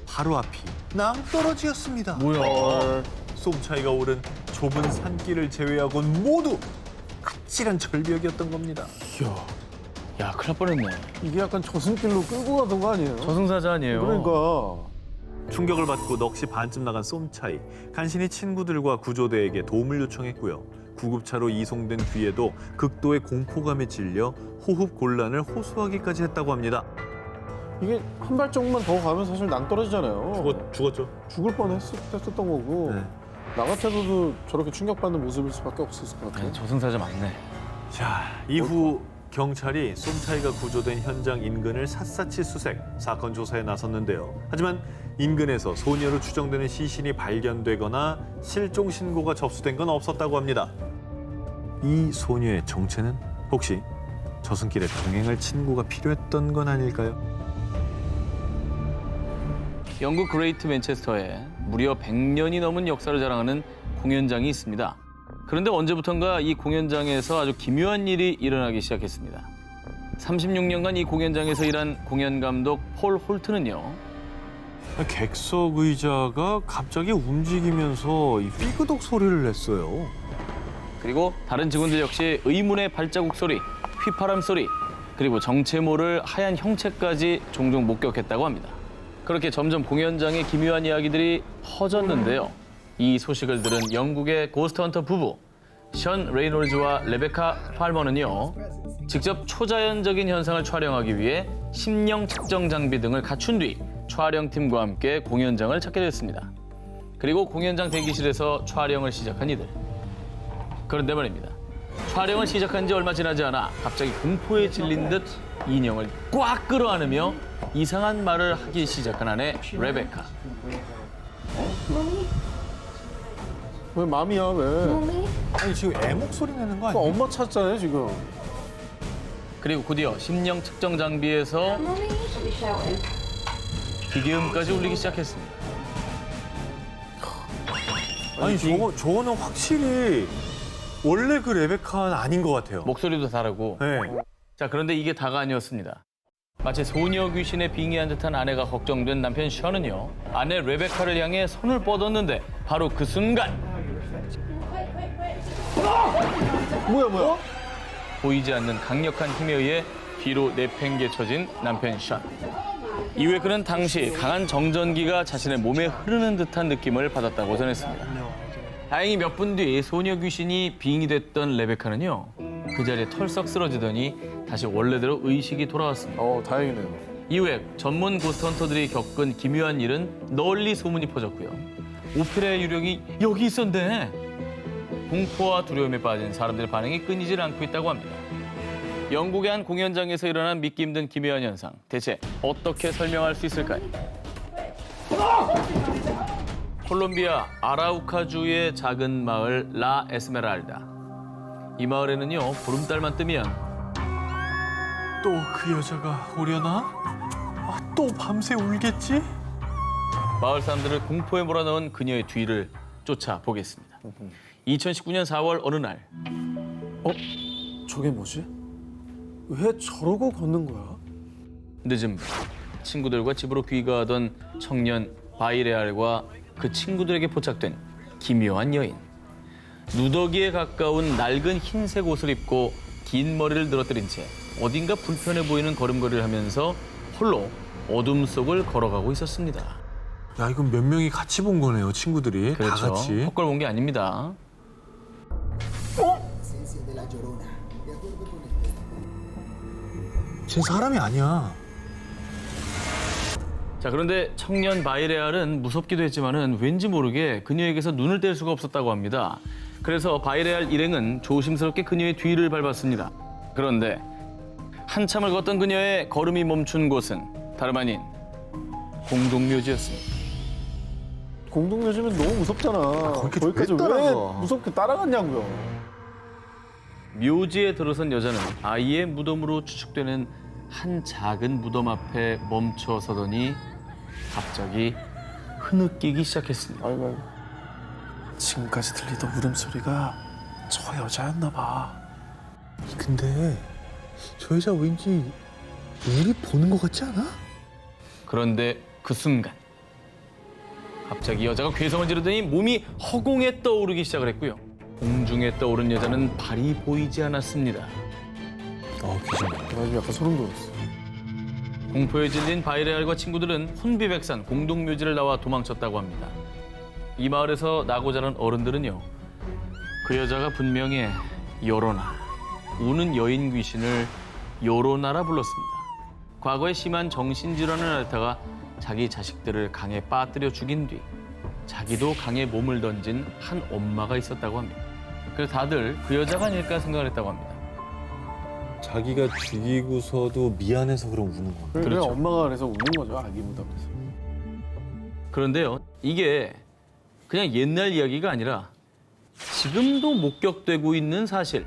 바로 앞이 낭떠러지였습니다. 뭐야? 쏨차이가 오른 좁은 산길을 제외하고는 모두 아찔한 절벽이었던 겁니다. 야, 큰일 날 뻔했네. 이게 약간 저승길로 끌고 가던 거 아니에요? 저승사자 아니에요? 그러니까. 충격을 받고 넋이 반쯤 나간 쏨차이. 간신히 친구들과 구조대에게 도움을 요청했고요. 구급차로 이송된 뒤에도 극도의 공포감에 질려 호흡 곤란을 호소하기까지 했다고 합니다. 이게 한 발짝만 더 가면 사실 낭떠러지잖아요. 죽었죠. 죽을 뻔했었던 거고. 네. 나 같아도 저렇게 충격받는 모습일 수밖에 없었을 것 같아요. 저승사자 맞네. 자, 이후 경찰이 솜차이가 구조된 현장 인근을 샅샅이 수색, 사건 조사에 나섰는데요. 하지만 인근에서 소녀로 추정되는 시신이 발견되거나 실종 신고가 접수된 건 없었다고 합니다. 이 소녀의 정체는 혹시 저승길에 동행할 친구가 필요했던 건 아닐까요? 영국 그레이트 맨체스터에 무려 100년이 넘은 역사를 자랑하는 공연장이 있습니다. 그런데 언제부턴가 이 공연장에서 아주 기묘한 일이 일어나기 시작했습니다. 36년간 이 공연장에서 일한 공연 감독 폴 홀트는요. 객석 의자가 갑자기 움직이면서 이 삐그덕 소리를 냈어요. 그리고 다른 직원들 역시 의문의 발자국 소리, 휘파람 소리, 그리고 정체 모를 하얀 형체까지 종종 목격했다고 합니다. 그렇게 점점 공연장의 기묘한 이야기들이 퍼졌는데요. 이 소식을 들은 영국의 고스트헌터 부부 션 레이놀즈와 레베카 팔머는요. 직접 초자연적인 현상을 촬영하기 위해 심령 측정 장비 등을 갖춘 뒤 촬영팀과 함께 공연장을 찾게 됐습니다. 그리고 공연장 대기실에서 촬영을 시작한 이들. 그런데 말입니다. 촬영을 시작한 지 얼마 지나지 않아 갑자기 공포에 질린 듯 인형을 꽉 끌어안으며 이상한 말을 하기 시작한 아내 레베카. 왜 맘이야 왜? 아니 지금 애 목소리 내는 거 그 아니야? 엄마 찾잖아요 지금. 그리고 드디어 심령 측정 장비에서 기계음까지 울리기 시작했습니다. 아니 저거는 확실히 원래 그 레베카는 아닌 것 같아요. 목소리도 다르고. 네. 자, 그런데 이게 다가 아니었습니다. 마치 소녀 귀신에 빙의한 듯한 아내가 걱정된 남편 션은요. 아내 레베카를 향해 손을 뻗었는데 바로 그 순간 뭐야? 보이지 않는 강력한 힘에 의해 뒤로 내팽개쳐진 남편 션. 이후에 그는 당시 강한 정전기가 자신의 몸에 흐르는 듯한 느낌을 받았다고 전했습니다. 다행히 몇 분 뒤 소녀 귀신이 빙의됐던 레베카는요. 그 자리에 털썩 쓰러지더니 다시 원래대로 의식이 돌아왔습니다. 다행이네요. 이후에 전문 고스트헌터들이 겪은 기묘한 일은 널리 소문이 퍼졌고요. 오페라의 유령이 여기 있었네. 공포와 두려움에 빠진 사람들의 반응이 끊이질 않고 있다고 합니다. 영국의 한 공연장에서 일어난 믿기 힘든 기묘한 현상. 대체 어떻게 설명할 수 있을까요? 콜롬비아 아라우카주의 작은 마을 라 에스메랄다. 이 마을에는요, 보름달만 뜨면 또 그 여자가 오려나? 또 밤새 울겠지? 마을 사람들을 공포에 몰아넣은 그녀의 뒤를 쫓아보겠습니다. 2019년 4월 어느 날 저게 뭐지? 왜 저러고 걷는 거야? 늦은 밤 친구들과 집으로 귀가하던 청년 바이레알과 그 친구들에게 포착된 기묘한 여인. 누더기에 가까운 낡은 흰색 옷을 입고 긴 머리를 늘어뜨린 채 어딘가 불편해 보이는 걸음걸이를 하면서 홀로 어둠 속을 걸어가고 있었습니다. 야, 이건 몇 명이 같이 본 거네요, 친구들이. 다 그렇죠. 같이. 헛걸 본 게 아닙니다. 쟤 사람이 아니야. 자, 그런데 청년 바이레알은 무섭기도 했지만은 왠지 모르게 그녀에게서 눈을 뗄 수가 없었다고 합니다. 그래서 바이레알 일행은 조심스럽게 그녀의 뒤를 밟았습니다. 그런데 한참을 걷던 그녀의 걸음이 멈춘 곳은 다름 아닌 공동묘지였습니다. 공동묘지면 너무 무섭잖아. 거기까지 왜 왜 따라가? 무섭게 따라갔냐고요. 묘지에 들어선 여자는 아이의 무덤으로 추측되는 한 작은 무덤 앞에 멈춰 서더니 갑자기 흐느끼기 시작했습니다. 아이고. 지금까지 들리던 울음소리가 저 여자였나 봐. 근데 저 여자 왠지 우리 보는 것 같지 않아? 그런데 그 순간 갑자기 여자가 괴성을 지르더니 몸이 허공에 떠오르기 시작을 했고요. 공중에 떠오른 여자는 발이 보이지 않았습니다. 귀신. 나 지금 약간 소름 돋았어. 공포에 질린 바이레알과 친구들은 혼비백산 공동묘지를 나와 도망쳤다고 합니다. 이 마을에서 나고 자란 어른들은요. 그 여자가 분명히 요로나, 우는 여인 귀신을 요로나라 불렀습니다. 과거에 심한 정신질환을 앓다가 자기 자식들을 강에 빠뜨려 죽인 뒤 자기도 강에 몸을 던진 한 엄마가 있었다고 합니다. 그래서 다들 그 여자가 아닐까 생각을 했다고 합니다. 자기가 죽이고서도 미안해서 그럼 우는 건가? 그래 그렇죠. 엄마가 그래서 우는 거죠. 아기 무덤에서. 그런데요, 이게 그냥 옛날 이야기가 아니라 지금도 목격되고 있는 사실.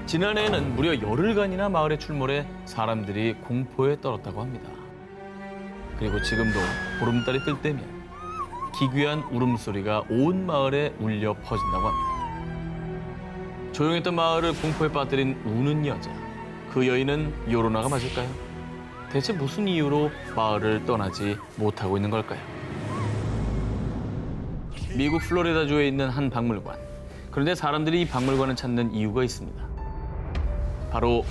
지난해에는 무려 열흘간이나 마을에 출몰해 사람들이 공포에 떨었다고 합니다. 그리고 지금도 보름달이 뜰 때면 기괴한 울음소리가 온 마을에 울려 퍼진다고 합니다. 조용했던 마을을 공포에 빠뜨린 우는 여자. 그 여인은 요로나가 맞을까요? 대체 무슨 이유로 마을을 떠나지 못하고 있는 걸까요? 미국 플로리다주에 있는 한 박물관. 그런데 사람들이 이 박물관을 찾는 이유가 있습니다. 바로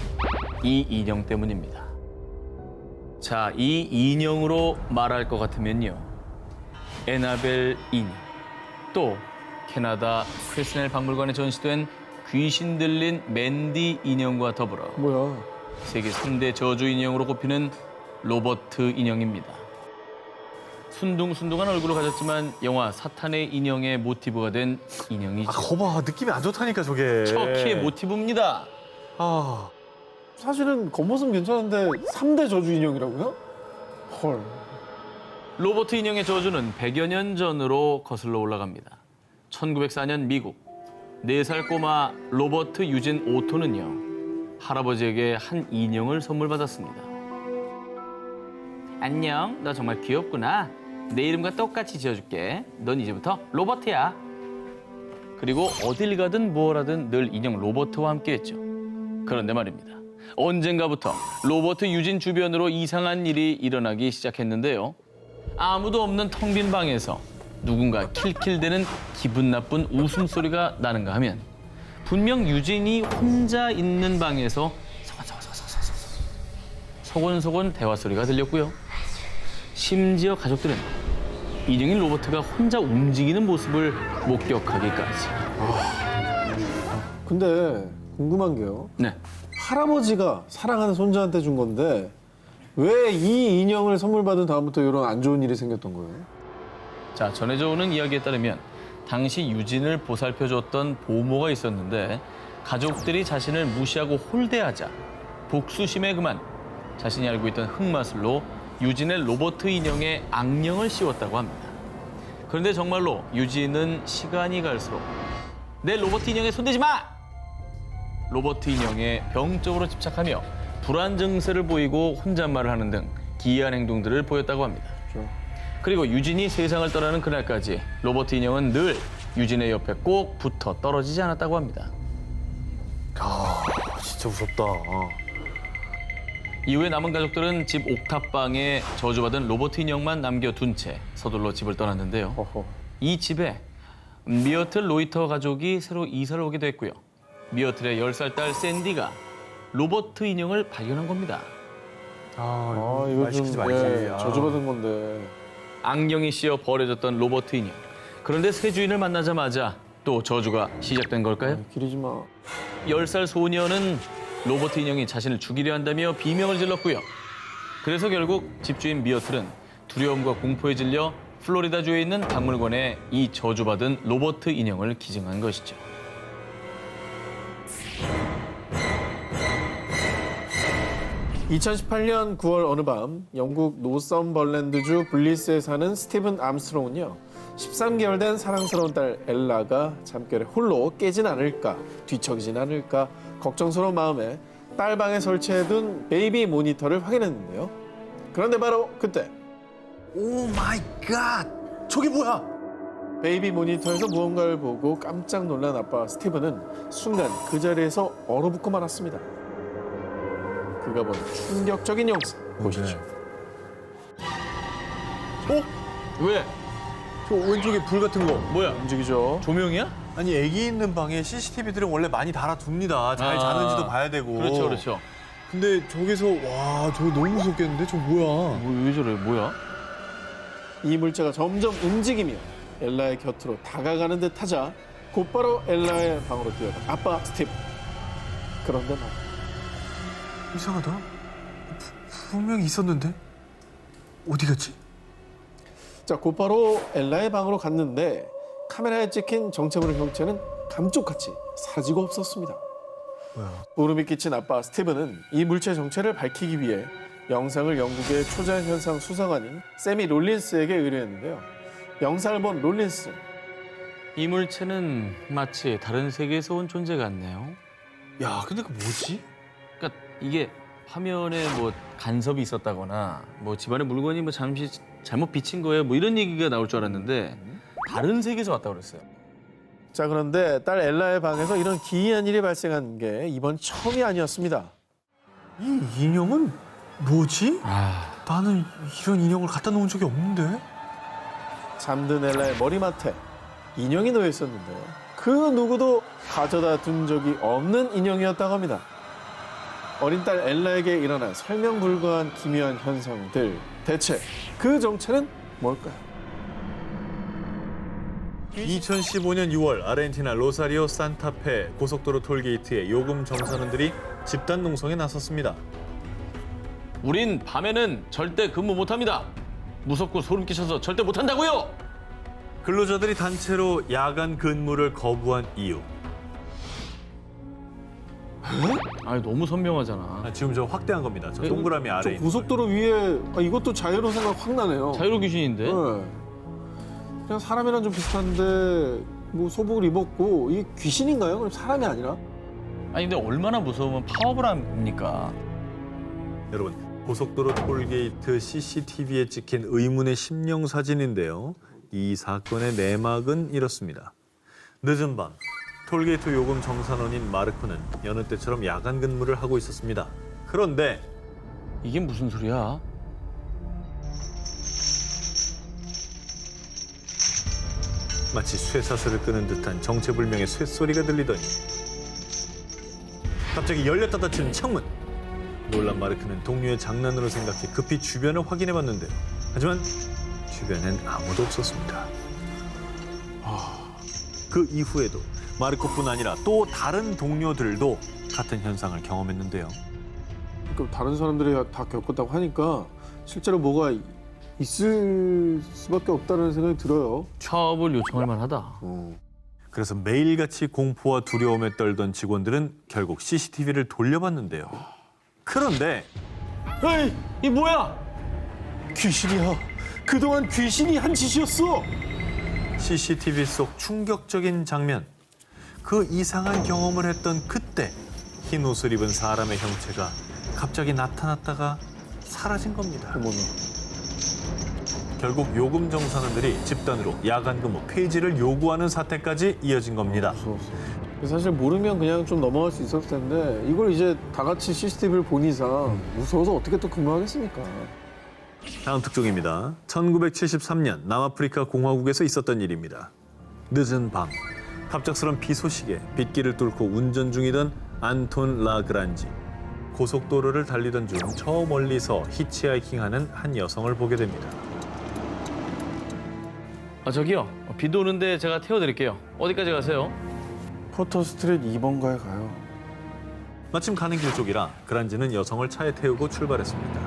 이 인형 때문입니다. 자, 이 인형으로 말할 것 같으면요. 에나벨 인형, 또 캐나다 크리스넬 박물관에 전시된 귀신 들린 맨디 인형과 더불어 뭐야? 세계 3대 저주 인형으로 꼽히는 로버트 인형입니다. 순둥순둥한 얼굴을 가졌지만 영화 사탄의 인형의 모티브가 된 인형이죠. 아, 거봐. 느낌이 안 좋다니까, 저게. 척키의 모티브입니다. 아, 사실은 겉모습은 괜찮은데 3대 저주 인형이라고요? 헐. 로버트 인형의 저주는 100여 년 전으로 거슬러 올라갑니다. 1904년 미국. 4살 꼬마 로버트 유진 오토는요. 할아버지에게 한 인형을 선물 받았습니다. 안녕, 너 정말 귀엽구나. 내 이름과 똑같이 지어줄게. 넌 이제부터 로버트야. 그리고 어딜 가든 뭘 하든 늘 인형 로버트와 함께했죠. 그런데 말입니다. 언젠가부터 로버트 유진 주변으로 이상한 일이 일어나기 시작했는데요. 아무도 없는 텅 빈 방에서 누군가 킬킬대는 기분 나쁜 웃음소리가 나는가 하면 분명 유진이 혼자 있는 방에서 소곤소곤 대화 소리가 들렸고요. 심지어 가족들은 인형인 로버트가 혼자 움직이는 모습을 목격하기까지. 근데 궁금한 게요. 네. 할아버지가 사랑하는 손자한테 준 건데 왜 이 인형을 선물 받은 다음부터 이런 안 좋은 일이 생겼던 거예요? 자, 전해져 오는 이야기에 따르면 당시 유진을 보살펴줬던 보모가 있었는데 가족들이 자신을 무시하고 홀대하자 복수심에 그만 자신이 알고 있던 흑마술로 유진의 로버트 인형에 악령을 씌웠다고 합니다. 그런데 정말로 유진은 시간이 갈수록 내 로버트 인형에 손대지 마! 로버트 인형에 병적으로 집착하며 불안 증세를 보이고 혼잣말을 하는 등 기이한 행동들을 보였다고 합니다. 그리고 유진이 세상을 떠나는 그날까지 로버트 인형은 늘 유진의 옆에 꼭 붙어 떨어지지 않았다고 합니다. 아, 진짜 무섭다. 이후에 남은 가족들은 집 옥탑방에 저주받은 로버트 인형만 남겨둔 채 서둘러 집을 떠났는데요. 허허. 이 집에 미어틀 로이터 가족이 새로 이사를 오게 됐고요. 미어틀의 10살 딸 샌디가 로버트 인형을 발견한 겁니다. 아, 이거 말 시키지 좀 말지. 예, 아. 저주받은 건데. 악령이 씌어 버려졌던 로버트 인형. 그런데 새 주인을 만나자마자 또 저주가 시작된 걸까요? 기리지 마. 10살 소녀는 로버트 인형이 자신을 죽이려 한다며 비명을 질렀고요. 그래서 결국 집주인 미어틀은 두려움과 공포에 질려 플로리다주에 있는 박물관에 이 저주받은 로버트 인형을 기증한 것이죠. (2018년 9월) 어느 밤 영국 노썸벌랜드주 블리스에 사는 스티븐 암스트롱은요 13개월 된 사랑스러운 딸 엘라가 잠결에 홀로 깨진 않을까 뒤척이진 않을까 걱정스러운 마음에 딸 방에 설치해둔 베이비 모니터를 확인했는데요. 그런데 바로 그때 오 마이 갓! 저게 뭐야? 베이비 모니터에서 무언가를 보고 깜짝 놀란 아빠 스티븐은 순간 그 자리에서 얼어붙고 말았습니다. 그가 본 충격적인 영상 보시죠. 왜? 저 왼쪽에 불 같은 거. 뭐야? 움직이죠. 조명이야? 아니, 애기 있는 방에 CCTV들은 원래 많이 달아둡니다. 잘 자는지도 봐야 되고. 그렇죠, 그렇죠. 근데 저기서, 와, 저거 너무 무섭겠는데? 저 뭐야? 왜 저래? 뭐야? 이 물체가 점점 움직이며 엘라의 곁으로 다가가는 듯하자 곧바로 엘라의 방으로 뛰어간 아빠 스티브. 그런데 말이야. 이상하다. 분명히 있었는데? 어디 갔지? 자, 곧바로 엘라의 방으로 갔는데 카메라에 찍힌 정체모를 형체는 감쪽같이 사라지고 없었습니다. 소름이 끼친 아빠 스티븐은 이 물체 정체를 밝히기 위해 영상을 영국의 초자연 현상 수사관인 세미 롤린스에게 의뢰했는데요. 영상을 본 롤린스는 이 물체는 마치 다른 세계에서 온 존재 같네요. 야, 근데 그 뭐지? 그러니까 이게 화면에 뭐 간섭이 있었다거나 뭐 집안의 물건이 뭐 잠시 잘못 비친 거예요. 뭐 이런 얘기가 나올 줄 알았는데 다른 세계에서 왔다고 그랬어요. 자, 그런데 딸 엘라의 방에서 이런 기이한 일이 발생한 게 이번 처음이 아니었습니다. 이 인형은 뭐지? 아, 나는 이런 인형을 갖다 놓은 적이 없는데? 잠든 엘라의 머리맡에 인형이 놓여 있었는데요. 그 누구도 가져다 둔 적이 없는 인형이었다고 합니다. 어린 딸 엘라에게 일어난 설명 불가한 기묘한 현상들, 대체 그 정체는 뭘까요? 2015년 6월 아르헨티나 로사리오 산타페 고속도로 톨게이트에 요금 정산원들이 집단 농성에 나섰습니다. 우린 밤에는 절대 근무 못합니다. 무섭고 소름 끼쳐서 절대 못한다고요. 근로자들이 단체로 야간 근무를 거부한 이유. 아니 너무 선명하잖아. 지금 저 확대한 겁니다. 저 동그라미 아래 저 있는 고속도로 위에 이것도 자유로 생각 확 나네요. 자유로 귀신인데. 네. 그냥 사람이랑 좀 비슷한데 뭐 소복을 입었고 이게 귀신인가요? 그럼 사람이 아니라? 아니 근데 얼마나 무서우면 파업을 합니까? 여러분, 고속도로 톨게이트 CCTV에 찍힌 의문의 심령 사진인데요. 이 사건의 내막은 이렇습니다. 늦은 밤, 톨게이트 요금 정산원인 마르코는 여느 때처럼 야간 근무를 하고 있었습니다. 그런데 이게 무슨 소리야? 마치 쇠사슬을 끄는 듯한 정체불명의 쇳소리가 들리더니 갑자기 열렸다 닫히는 창문. 놀란 마르크는 동료의 장난으로 생각해 급히 주변을 확인해봤는데요. 하지만 주변엔 아무도 없었습니다. 그 이후에도 마르코뿐 아니라 또 다른 동료들도 같은 현상을 경험했는데요. 그러니까 다른 사람들이 다 겪었다고 하니까 실제로 뭐가 있을 수밖에 없다는 생각이 들어요. 파업을 요청할 만하다. 그래서 매일같이 공포와 두려움에 떨던 직원들은 결국 CCTV를 돌려봤는데요. 그런데 에이, 이 뭐야? 귀신이야. 그동안 귀신이 한 짓이었어. CCTV 속 충격적인 장면. 그 이상한 경험을 했던 그때 흰 옷을 입은 사람의 형체가 갑자기 나타났다가 사라진 겁니다. 어머나. 결국 요금 정산원들이 집단으로 야간 근무 폐지를 요구하는 사태까지 이어진 겁니다. 무서웠어. 사실 모르면 그냥 좀 넘어갈 수 있었을 텐데 이걸 이제 다 같이 CCTV를 본 이상 무서워서 어떻게 또 근무하겠습니까? 다음 특종입니다. 1973년 남아프리카 공화국에서 있었던 일입니다. 늦은 밤, 갑작스런 비 소식에 빗길을 뚫고 운전 중이던 안톤 라그란지. 고속도로를 달리던 중 저 멀리서 히치하이킹하는 한 여성을 보게 됩니다. 아 저기요. 비도 오는데 제가 태워드릴게요. 어디까지 가세요? 포터 스트릿 2번가에 가요. 마침 가는 길 쪽이라 그란지는 여성을 차에 태우고 출발했습니다.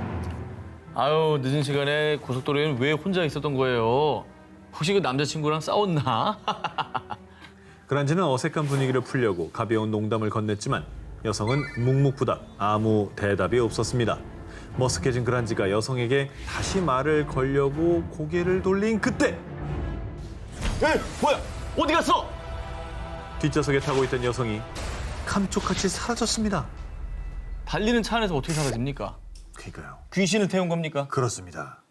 아유 늦은 시간에 고속도로에는 왜 혼자 있었던 거예요? 혹시 그 남자친구랑 싸웠나? 그란지는 어색한 분위기를 풀려고 가벼운 농담을 건넸지만 여성은 묵묵부답, 아무 대답이 없었습니다. 머쓱해진 그란지가 여성에게 다시 말을 걸려고 고개를 돌린 그때 에 뭐야? 어디 갔어? 뒷좌석에 타고 있던 여성이 감쪽같이 사라졌습니다. 달리는 차 안에서 어떻게 사라집니까? 그러니까요. 귀신을 태운 겁니까? 그렇습니다.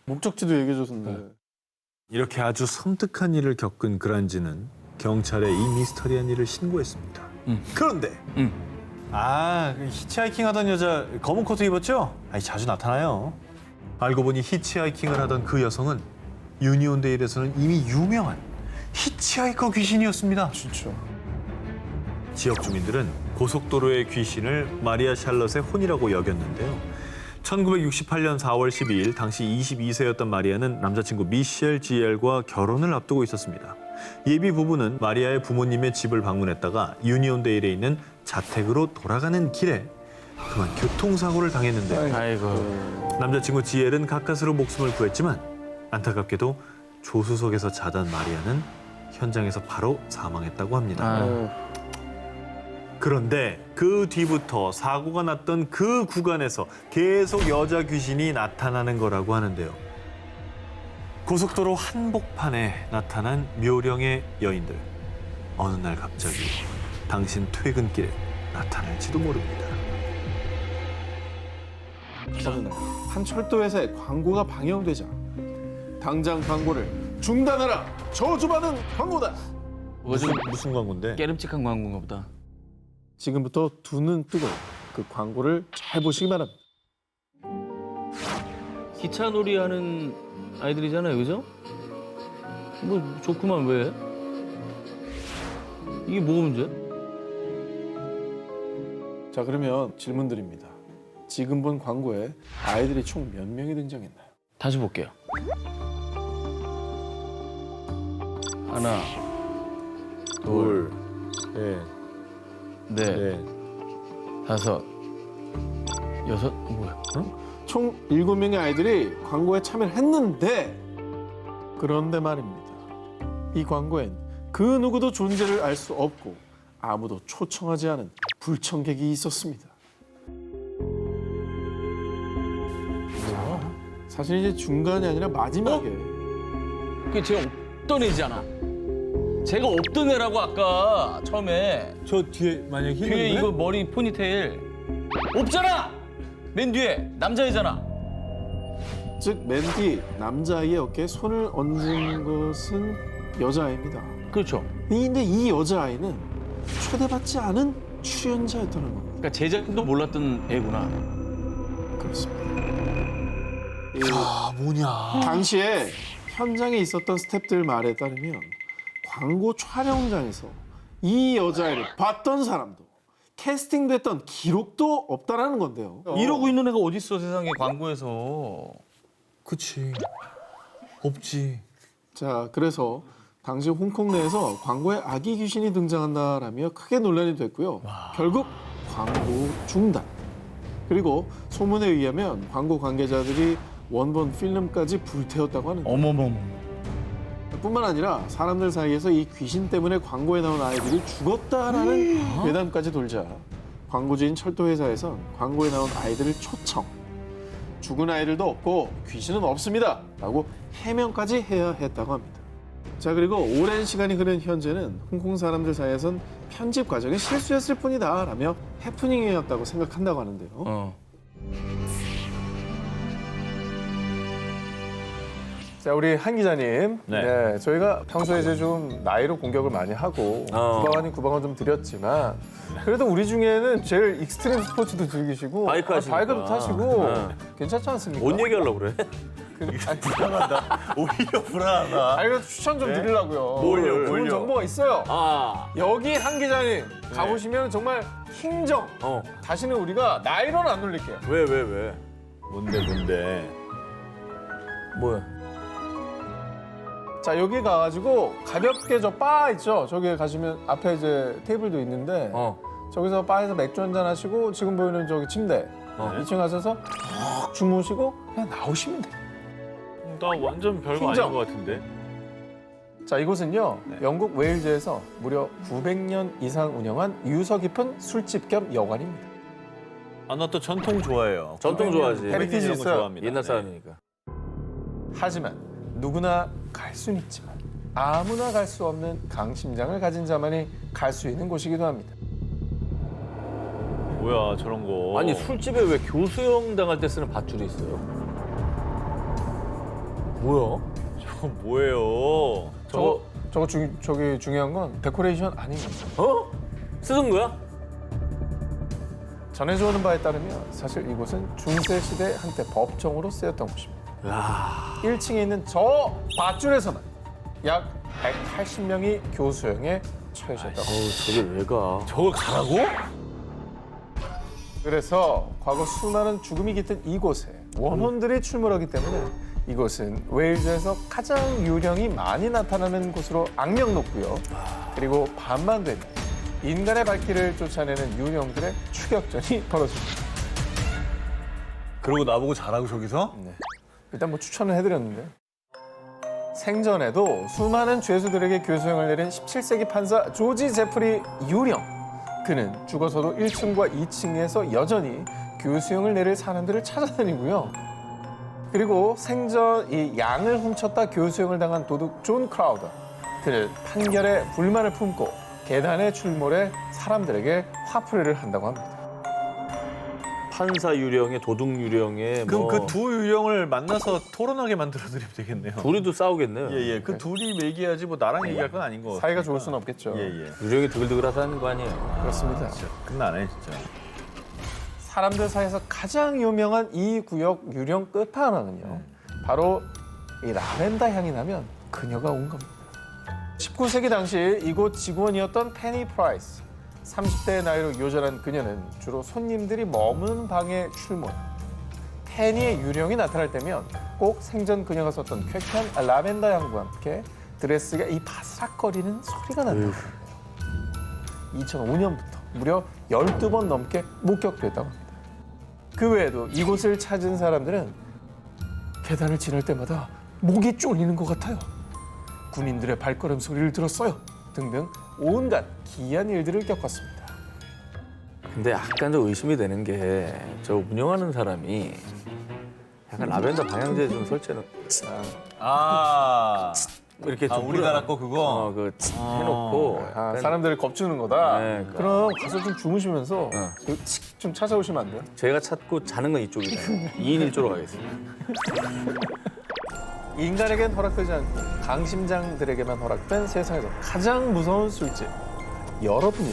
목적지도 얘기해줬는데. 이렇게 아주 섬뜩한 일을 겪은 그란지는 경찰에 이 미스터리한 일을 신고했습니다. 그런데 그 히치하이킹 하던 여자 검은 코트 입었죠? 자주 나타나요. 알고 보니 히치하이킹을 하던 그 여성은 유니온데일에서는 이미 유명한 히치하이커 귀신이었습니다. 진짜. 지역 주민들은 고속도로의 귀신을 마리아 샬럿의 혼이라고 여겼는데요. 1968년 4월 12일 당시 22세였던 마리아는 남자친구 미셸 지엘과 결혼을 앞두고 있었습니다. 예비 부부는 마리아의 부모님의 집을 방문했다가 유니온데일에 있는 자택으로 돌아가는 길에 그만 교통사고를 당했는데요. 아이고. 남자친구 지엘은 가까스로 목숨을 구했지만 안타깝게도 조수석에서 자던 마리아는 현장에서 바로 사망했다고 합니다. 아. 그런데 그 뒤부터 사고가 났던 그 구간에서 계속 여자 귀신이 나타나는 거라고 하는데요. 고속도로 한복판에 나타난 묘령의 여인들. 어느 날 갑자기 당신 퇴근길에 나타날지도 모릅니다. 어느 날 한 철도 회사의 광고가 방영되자 당장 광고를 중단하라. 저주받은 광고다. 무슨 광고인데? 깨름직한 광고인가 보다. 지금부터 두 눈 뜨고 그 광고를 잘 보시기 바랍니다. 기차 놀이 하는 아이들이잖아요, 그죠? 뭐 좋구만 왜? 이게 뭐가 문제야? 자, 그러면 질문 드립니다. 지금 본 광고에 아이들이 총 몇 명이 등장했나요? 다시 볼게요. 하나, 둘, 넷, 다섯, 여섯, 뭐야? 총 7명의 아이들이 광고에 참여를 했는데 그런데 말입니다. 이 광고엔 그 누구도 존재를 알 수 없고 아무도 초청하지 않은 불청객이 있었습니다. 사실 이제 중간이 아니라 마지막에 그게 제가 없던 애잖아. 제가 없던 애라고 아까 처음에 저 뒤에 만약 뒤에 이거 머리 포니테일 없잖아. 맨 뒤에 남자애잖아. 즉 맨 뒤 남자아이의 어깨에 손을 얹은 것은 여자아이입니다. 그렇죠. 근데 이 여자아이는 초대받지 않은 출연자였다는 겁니다. 그러니까 제작진도 몰랐던 애구나. 그렇습니다. 아, 뭐냐. 당시에 현장에 있었던 스태프들 말에 따르면 광고 촬영장에서 이 여자애를 봤던 사람도 캐스팅됐던 기록도 없다라는 건데요. 이러고 있는 애가 어딨어 세상에 광고에서. 그치. 없지. 자, 그래서 당시 홍콩 내에서 광고에 아기 귀신이 등장한다라며 크게 논란이 됐고요. 결국 광고 중단. 그리고 소문에 의하면 광고 관계자들이 원본 필름까지 불태웠다고 하는데 어머머머. 뿐만 아니라 사람들 사이에서 이 귀신 때문에 광고에 나온 아이들이 죽었다라는 괴담까지 돌자 광고주인 철도회사에선 광고에 나온 아이들을 초청. 죽은 아이들도 없고 귀신은 없습니다 라고 해명까지 해야 했다고 합니다. 자, 그리고 오랜 시간이 흐른 현재는 홍콩 사람들 사이에선 편집 과정이 실수였을 뿐이다 라며 해프닝이었다고 생각한다고 하는데요. 자, 우리 한 기자님. 네. 네. 저희가 평소에 이제 좀 나이로 공격을 많이 하고 구방 아닌 구방을 좀 드렸지만 그래도 우리 중에는 제일 익스트림 스포츠도 즐기시고 바이크 하시니까. 바이크도 타시고 네. 괜찮지 않습니까? 뭔 얘기하려고 그래? 아니, 불안하다. 오히려 불안하다. 아니, 그래서 추천 좀 드리려고요. 뭘요? 좋은 정보가 있어요. 아, 여기 한 기자님 가보시면 정말 킹정. 다시는 우리가 나이로는 안 놀릴게요. 왜? 뭔데. 뭐야? 자, 여기 가가지고 가볍게 저 바 있죠? 저기 가시면 앞에 이제 테이블도 있는데 저기서 바에서 맥주 한잔 하시고 지금 보이는 저기 침대 2층 가셔서 쭉 주무시고 그냥 나오시면 돼요. 나 완전 별거 킹정. 아닌 것 같은데. 자, 이곳은요 영국 웨일즈에서 무려 900년 이상 운영한 유서 깊은 술집 겸 여관입니다. 아, 나 또 전통 좋아해요. 전통 좋아하지. 헤리티지 이런 거 있어요. 좋아합니다. 옛날 네. 사람이니까. 하지만 누구나 갈 수는 있지만 아무나 갈 수 없는 강심장을 가진 자만이 갈 수 있는 곳이기도 합니다. 뭐야, 저런 거. 아니 술집에 왜 교수형 당할 때 쓰는 밧줄이 있어요? 뭐야? 저거 뭐예요? 저기 중요한 건 데코레이션 아닌 겁니다. 어? 쓰는 거야? 전해져오는 바에 따르면 사실 이곳은 중세 시대 한때 법정으로 쓰였던 곳입니다. 1층에 있는 저 밧줄에서만 약 180명이 교수형에 처해졌다고. 저게 왜 가? 저걸 가라고? 그래서 과거 수많은 죽음이 깃든 이곳에 원혼들이 출몰하기 때문에 이곳은 웨일즈에서 가장 유령이 많이 나타나는 곳으로 악명 높고요. 그리고 밤만 되면 인간의 발길을 쫓아내는 유령들의 추격전이 벌어집니다. 그러고 나보고 잘하고 저기서? 일단 뭐 추천을 해드렸는데 생전에도 수많은 죄수들에게 교수형을 내린 17세기 판사 조지 제프리 유령. 그는 죽어서도 1층과 2층에서 여전히 교수형을 내릴 사람들을 찾아다니고요. 그리고 생전 이 양을 훔쳤다 교수형을 당한 도둑 존 크라우더. 그는 판결에 불만을 품고 계단에 출몰해 사람들에게 화풀이를 한다고 합니다. 판사 유령에 도둑 유령에 그럼 뭐 그 두 유령을 만나서 토론하게 만들어드리면 되겠네요. 둘이도 싸우겠네요. 예예. 그 둘이 얘기하지 뭐 나랑 얘기할 건 아닌 것 같아요. 사이가 좋을 수는 없겠죠. 예예. 유령이 드글드글하다는 거 아니에요. 그렇습니다. 끝나네 진짜. 사람들 사이에서 가장 유명한 이 구역 유령 끝판왕은요. 바로 이 라벤더 향이 나면 그녀가 온 겁니다. 19세기 당시 이곳 직원이었던 페니 프라이스. 30대의 나이로 요절한 그녀는 주로 손님들이 머무는 방에 출몰. 페니의 유령이 나타날 때면 꼭 생전 그녀가 썼던 쾌쾌한 라벤더 향과 함께 드레스가 이 바스락거리는 소리가 난다고 합니다. 2005년부터 무려 12번 넘게 목격됐다고 합니다. 그 외에도 이곳을 찾은 사람들은 계단을 지날 때마다 목이 쫄리는 것 같아요. 군인들의 발걸음 소리를 들었어요. 등등 온갖 기이한 일들을 겪었습니다. 근데 약간 좀 의심이 되는 게 저 운영하는 사람이 약간 라벤더 방향제 좀 설치는 아. 이렇게 좀 우리나라 거 그거. 그 해놓고 사람들을 겁주는 거다. 네, 그럼 가서 좀 주무시면서 좀 찾아오시면 안 돼요? 제가 찾고 자는 건 이쪽이잖아요. 2인 1조로 가겠습니다. 인간에겐 허락되지 않고 강심장들에게만 허락된 세상에서 가장 무서운 술집. 여러분이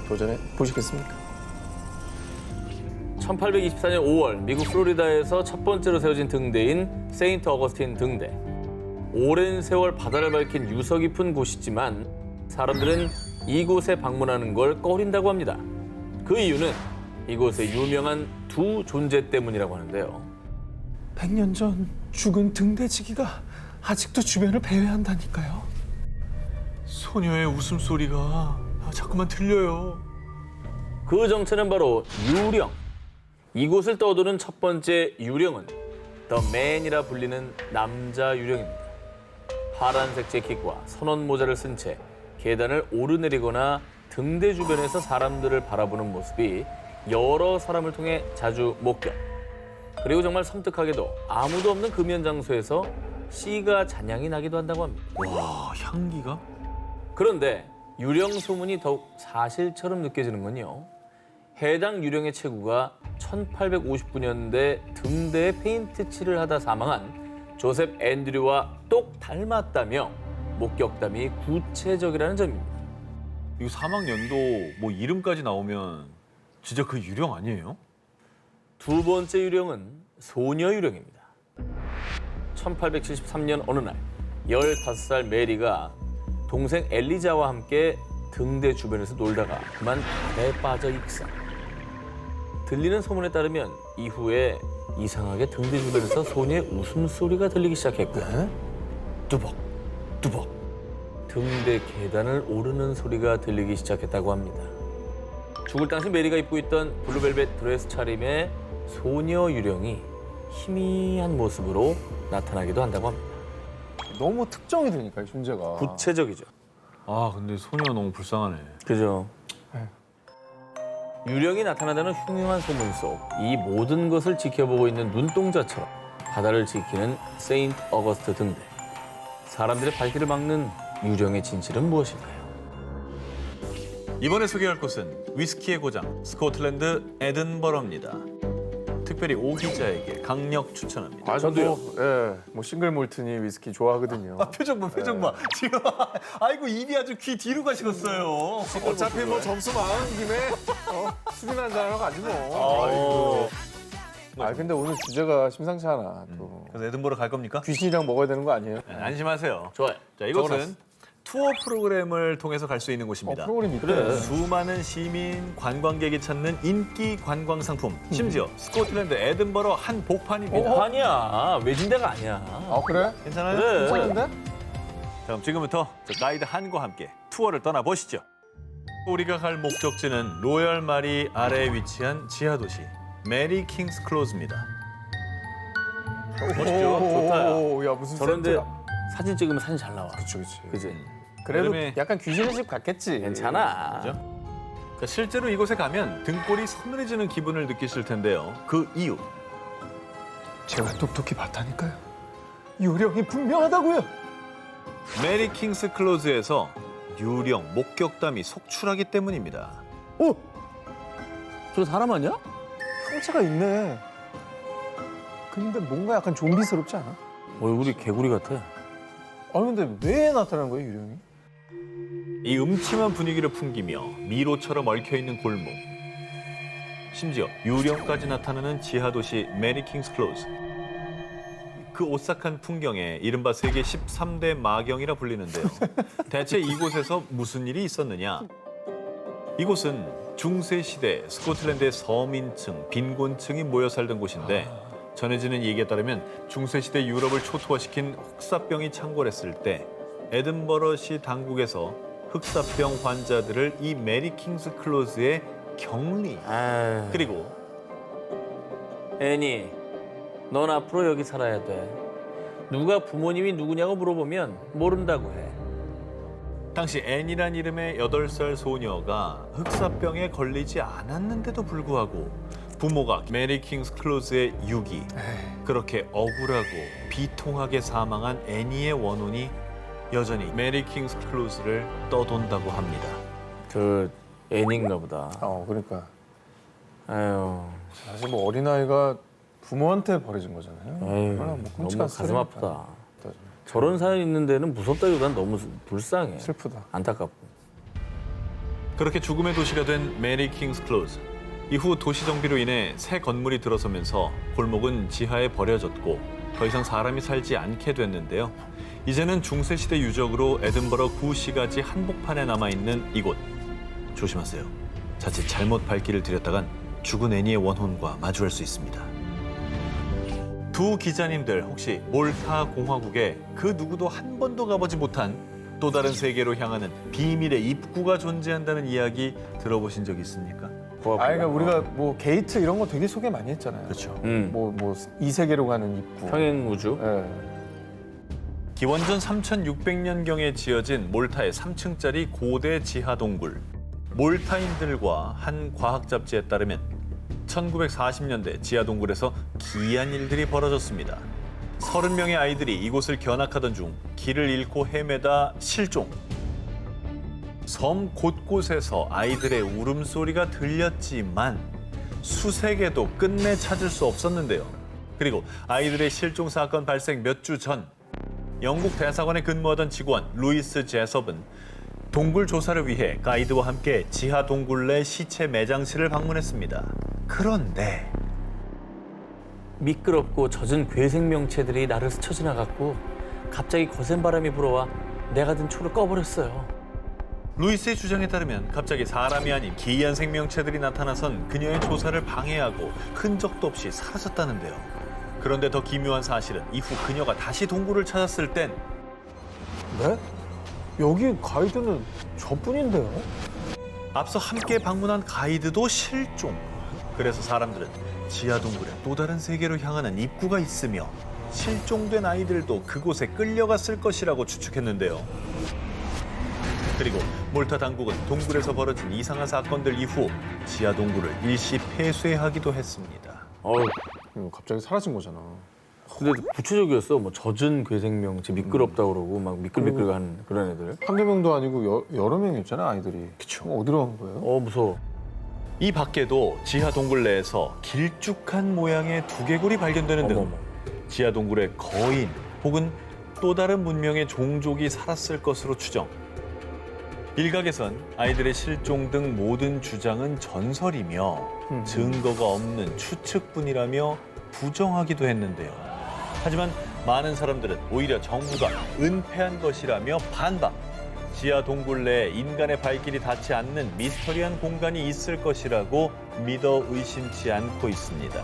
도전해 보시겠습니까? 1824년 5월 미국 플로리다에서 첫 번째로 세워진 등대인 세인트 어거스틴 등대. 오랜 세월 바다를 밝힌 유서 깊은 곳이지만 사람들은 이곳에 방문하는 걸 꺼린다고 합니다. 그 이유는 이곳의 유명한 두 존재 때문이라고 하는데요. 100년 전 죽은 등대지기가 아직도 주변을 배회한다니까요. 소녀의 웃음소리가 자꾸만 들려요. 그 정체는 바로 유령. 이곳을 떠도는 첫 번째 유령은 더 맨이라 불리는 남자 유령입니다. 파란색 재킷과 선원 모자를 쓴 채 계단을 오르내리거나 등대 주변에서 사람들을 바라보는 모습이 여러 사람을 통해 자주 목격. 그리고 정말 섬뜩하게도 아무도 없는 금연 장소에서 씨가 잔향이 나기도 한다고 합니다. 와 향기가? 그런데 유령 소문이 더욱 사실처럼 느껴지는 건요. 해당 유령의 체구가 1859년대 등대에 페인트 칠을 하다 사망한 조셉 앤드류와 똑 닮았다며 목격담이 구체적이라는 점입니다. 이거 사망 연도 뭐 이름까지 나오면 진짜 그 유령 아니에요? 두 번째 유령은 소녀 유령입니다. 1873년 어느 날 15살 메리가 동생 엘리자와 함께 등대 주변에서 놀다가 그만 바다에 빠져 익사. 들리는 소문에 따르면 이후에 이상하게 등대 주변에서 소녀의 웃음소리가 들리기 시작했고요. 뚜벅, 뚜벅. 등대 계단을 오르는 소리가 들리기 시작했다고 합니다. 죽을 당시 메리가 입고 있던 블루벨벳 드레스 차림의 소녀 유령이 희미한 모습으로 나타나기도 한다고 합니다. 너무 특정이 되니까 이 존재가. 구체적이죠. 아 근데 소녀 너무 불쌍하네. 그죠. 유령이 나타나다는 흉흉한 소문 속 이 모든 것을 지켜보고 있는 눈동자처럼 바다를 지키는 세인트 어거스트 등대. 사람들의 발길을 막는 유령의 진실은 무엇일까요? 이번에 소개할 곳은 위스키의 고장 스코틀랜드 에든버러입니다. 특별히 오 기자에게 강력 추천합니다. 저도요. 뭐 싱글 몰트니 위스키 좋아하거든요. 표정 봐, 표정 봐. 지금 아이고 입이 아주 귀 뒤로 가시겠어요. 어차피 뭐 점수 많은 김에 술이나 한잔 하러 가지 뭐. 근데 오늘 주제가 심상치 않아. 또 그래서 에든버러 갈 겁니까? 귀신이랑 먹어야 되는 거 아니에요? 네, 안심하세요. 좋아요. 자, 이곳은 투어 프로그램을 통해서 갈 수 있는 곳입니다. 프로그램이 있대. 그래. 수많은 시민, 관광객이 찾는 인기 관광 상품. 심지어 스코틀랜드 에든버러 한 복판입니다. 아니야. 외진데가 아니야. 아 그래? 괜찮아요? 그래. 괜찮은데? 자, 그럼 지금부터 저 가이드 한과 함께 투어를 떠나보시죠. 우리가 갈 목적지는 로열 마리 아래에 위치한 지하 도시 메리 킹스 클로즈입니다. 멋있죠? 좋다. 오, 야 무슨 저런데 세트야. 사진 찍으면 사진 잘 나와. 그치. 그지? 그래도 여름에- 약간 귀신의 집 같겠지. 괜찮아. 자, 실제로 이곳에 가면 등골이 서늘해지는 기분을 느끼실 텐데요. 그 이유. 제가 똑똑히 봤다니까요. 요령이 분명하다고요. 메리 킹스 클로즈에서 유령, 목격담이 속출하기 때문입니다. 오, 저 사람 아니야? 형체가 있네. 근데 뭔가 약간 좀비스럽지 않아? 얼굴이 개구리 같아. 아 근데 왜 나타나는 거예요, 유령이? 이 음침한 분위기를 풍기며 미로처럼 얽혀있는 골목. 심지어 유령까지 나타나는 지하도시 메리 킹스 클로즈. 그 오싹한 풍경에 이른바 세계 13대 마경이라 불리는데요. 대체 이곳에서 무슨 일이 있었느냐? 이곳은 중세시대 스코틀랜드의 서민층, 빈곤층이 모여 살던 곳인데 전해지는 얘기에 따르면 중세시대 유럽을 초토화시킨 흑사병이 창궐했을 때 에든버러시 당국에서 흑사병 환자들을 이 메리 킹스 클로즈에 격리, 아, 그리고 애니, 넌 앞으로 여기 살아야 돼. 누가 부모님이 누구냐고 물어보면 모른다고 해. 당시 앤이란 이름의 8살 소녀가 흑사병에 걸리지 않았는데도 불구하고 부모가 메리 킹스 클로즈의 유기, 그렇게 억울하고 비통하게 사망한 애니의 원혼이 여전히 메리 킹스 클로즈를 떠돈다고 합니다. 저 애니인가 보다. 그러니까 아유, 사실 뭐 어린아이가 부모한테 버려진 거잖아요. 에휴, 얼마나 뭐 너무 끔찍한 가슴 스토리니까. 아프다. 저런 사연 있는 데는 무섭다기보단 너무 불쌍해. 슬프다. 안타깝고. 그렇게 죽음의 도시가 된 메리 킹스 클로즈. 이후 도시 정비로 인해 새 건물이 들어서면서 골목은 지하에 버려졌고 더 이상 사람이 살지 않게 됐는데요. 이제는 중세시대 유적으로 에든버러 구시가지 한복판에 남아있는 이곳. 조심하세요. 자칫 잘못 발길을 들였다간 죽은 애니의 원혼과 마주할 수 있습니다. 두 기자님들 혹시 몰타 공화국에 그 누구도 한 번도 가보지 못한 또 다른 세계로 향하는 비밀의 입구가 존재한다는 이야기 들어보신 적 있습니까? 그러니까 우리가 뭐 게이트 이런 거 되게 소개 많이 했잖아요. 그렇죠. 뭐 이 세계로 가는 입구. 평행 우주. 예. 기원전 3600년경에 지어진 몰타의 3층짜리 고대 지하 동굴. 몰타인들과 한 과학 잡지에 따르면 1940년대 지하 동굴에서 기이한 일들이 벌어졌습니다. 30명의 아이들이 이곳을 견학하던 중 길을 잃고 헤매다 실종. 섬 곳곳에서 아이들의 울음소리가 들렸지만 수색에도 끝내 찾을 수 없었는데요. 그리고 아이들의 실종 사건 발생 몇 주 전 영국 대사관에 근무하던 직원 루이스 제섭은 동굴 조사를 위해 가이드와 함께 지하 동굴 내 시체 매장실을 방문했습니다. 그런데 미끄럽고 젖은 괴생명체들이 나를 스쳐 지나갔고 갑자기 거센 바람이 불어와 내가 든 초를 꺼버렸어요. 루이스의 주장에 따르면 갑자기 사람이 아닌 기이한 생명체들이 나타나선 그녀의 조사를 방해하고 흔적도 없이 사라졌다는데요. 그런데 더 기묘한 사실은 이후 그녀가 다시 동굴을 찾았을 땐 네? 여기 가이드는 저뿐인데요? 앞서 함께 방문한 가이드도 실종. 그래서 사람들은 지하 동굴에 또 다른 세계로 향하는 입구가 있으며 실종된 아이들도 그곳에 끌려갔을 것이라고 추측했는데요. 그리고 몰타 당국은 동굴에서 벌어진 이상한 사건들 이후 지하 동굴을 일시 폐쇄하기도 했습니다. 어우, 갑자기 사라진 거잖아. 근데 구체적이었어. 뭐 젖은 괴생명체 미끄럽다고 그러고 막 미끌미끌한 그런 애들. 한두 명도 아니고 여러 명이었잖아, 아이들이. 그쵸. 어디로 간 거예요? 무서워. 이 밖에도 지하 동굴 내에서 길쭉한 모양의 두개골이 발견되는 등 어머머. 지하 동굴에 거인 혹은 또 다른 문명의 종족이 살았을 것으로 추정. 일각에선 아이들의 실종 등 모든 주장은 전설이며 증거가 없는 추측뿐이라며 부정하기도 했는데요. 하지만 많은 사람들은 오히려 정부가 은폐한 것이라며 반박. 지하 동굴 내에 인간의 발길이 닿지 않는 미스터리한 공간이 있을 것이라고 믿어 의심치 않고 있습니다.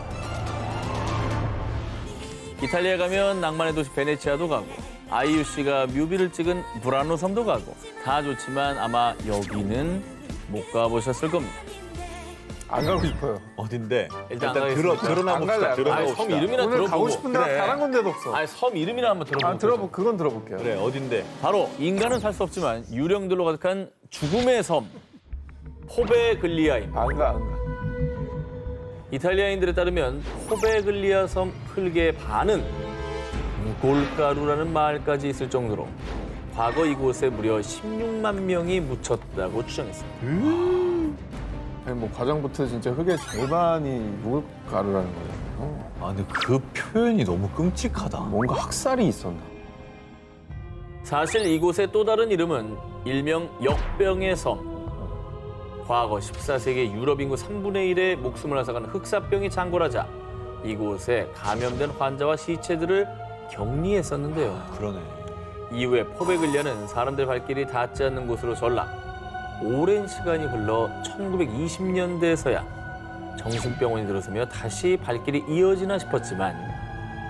이탈리아 가면 낭만의 도시 베네치아도 가고 아이유 씨가 뮤비를 찍은 브라노 섬도 가고 다 좋지만 아마 여기는 못 가보셨을 겁니다. 안 가고 싶어요. 어딘데? 일단 안 들어 가겠습니다. 드러나 안 갈래, 봅시다. 안 드러나 갈래. 아니, 섬 봅시다. 이름이나 오늘 들어보고. 가고 싶은 데가 그래. 단 한 군데도 없어. 아니, 섬 이름이나 한번 들어보고. 그건 들어볼게요. 그래 어딘데? 바로 인간은 살 수 없지만 유령들로 가득한 죽음의 섬 포베글리아입니다. 안 가. 이탈리아인들에 따르면 포베글리아 섬 흙의 반은 무골가루라는 말까지 있을 정도로 과거 이곳에 무려 16만 명이 묻혔다고 추정했습니다. 아니, 뭐 과장부터 진짜 흙의 절반이 묵을 가루라는 거예요. 아 근데 그 표현이 너무 끔찍하다. 뭔가 학살이 있었나? 사실 이곳의 또 다른 이름은 일명 역병의 섬. 과거 14세기 유럽 인구 3분의 1의 목숨을 앗아간 흑사병이 창궐하자 이곳에 감염된 환자와 시체들을 격리했었는데요. 그러네. 이후에 포베글리아는 사람들 발길이 닿지 않는 곳으로 전락. 오랜 시간이 흘러 1920년대에서야 정신병원이 들어서며 다시 발길이 이어지나 싶었지만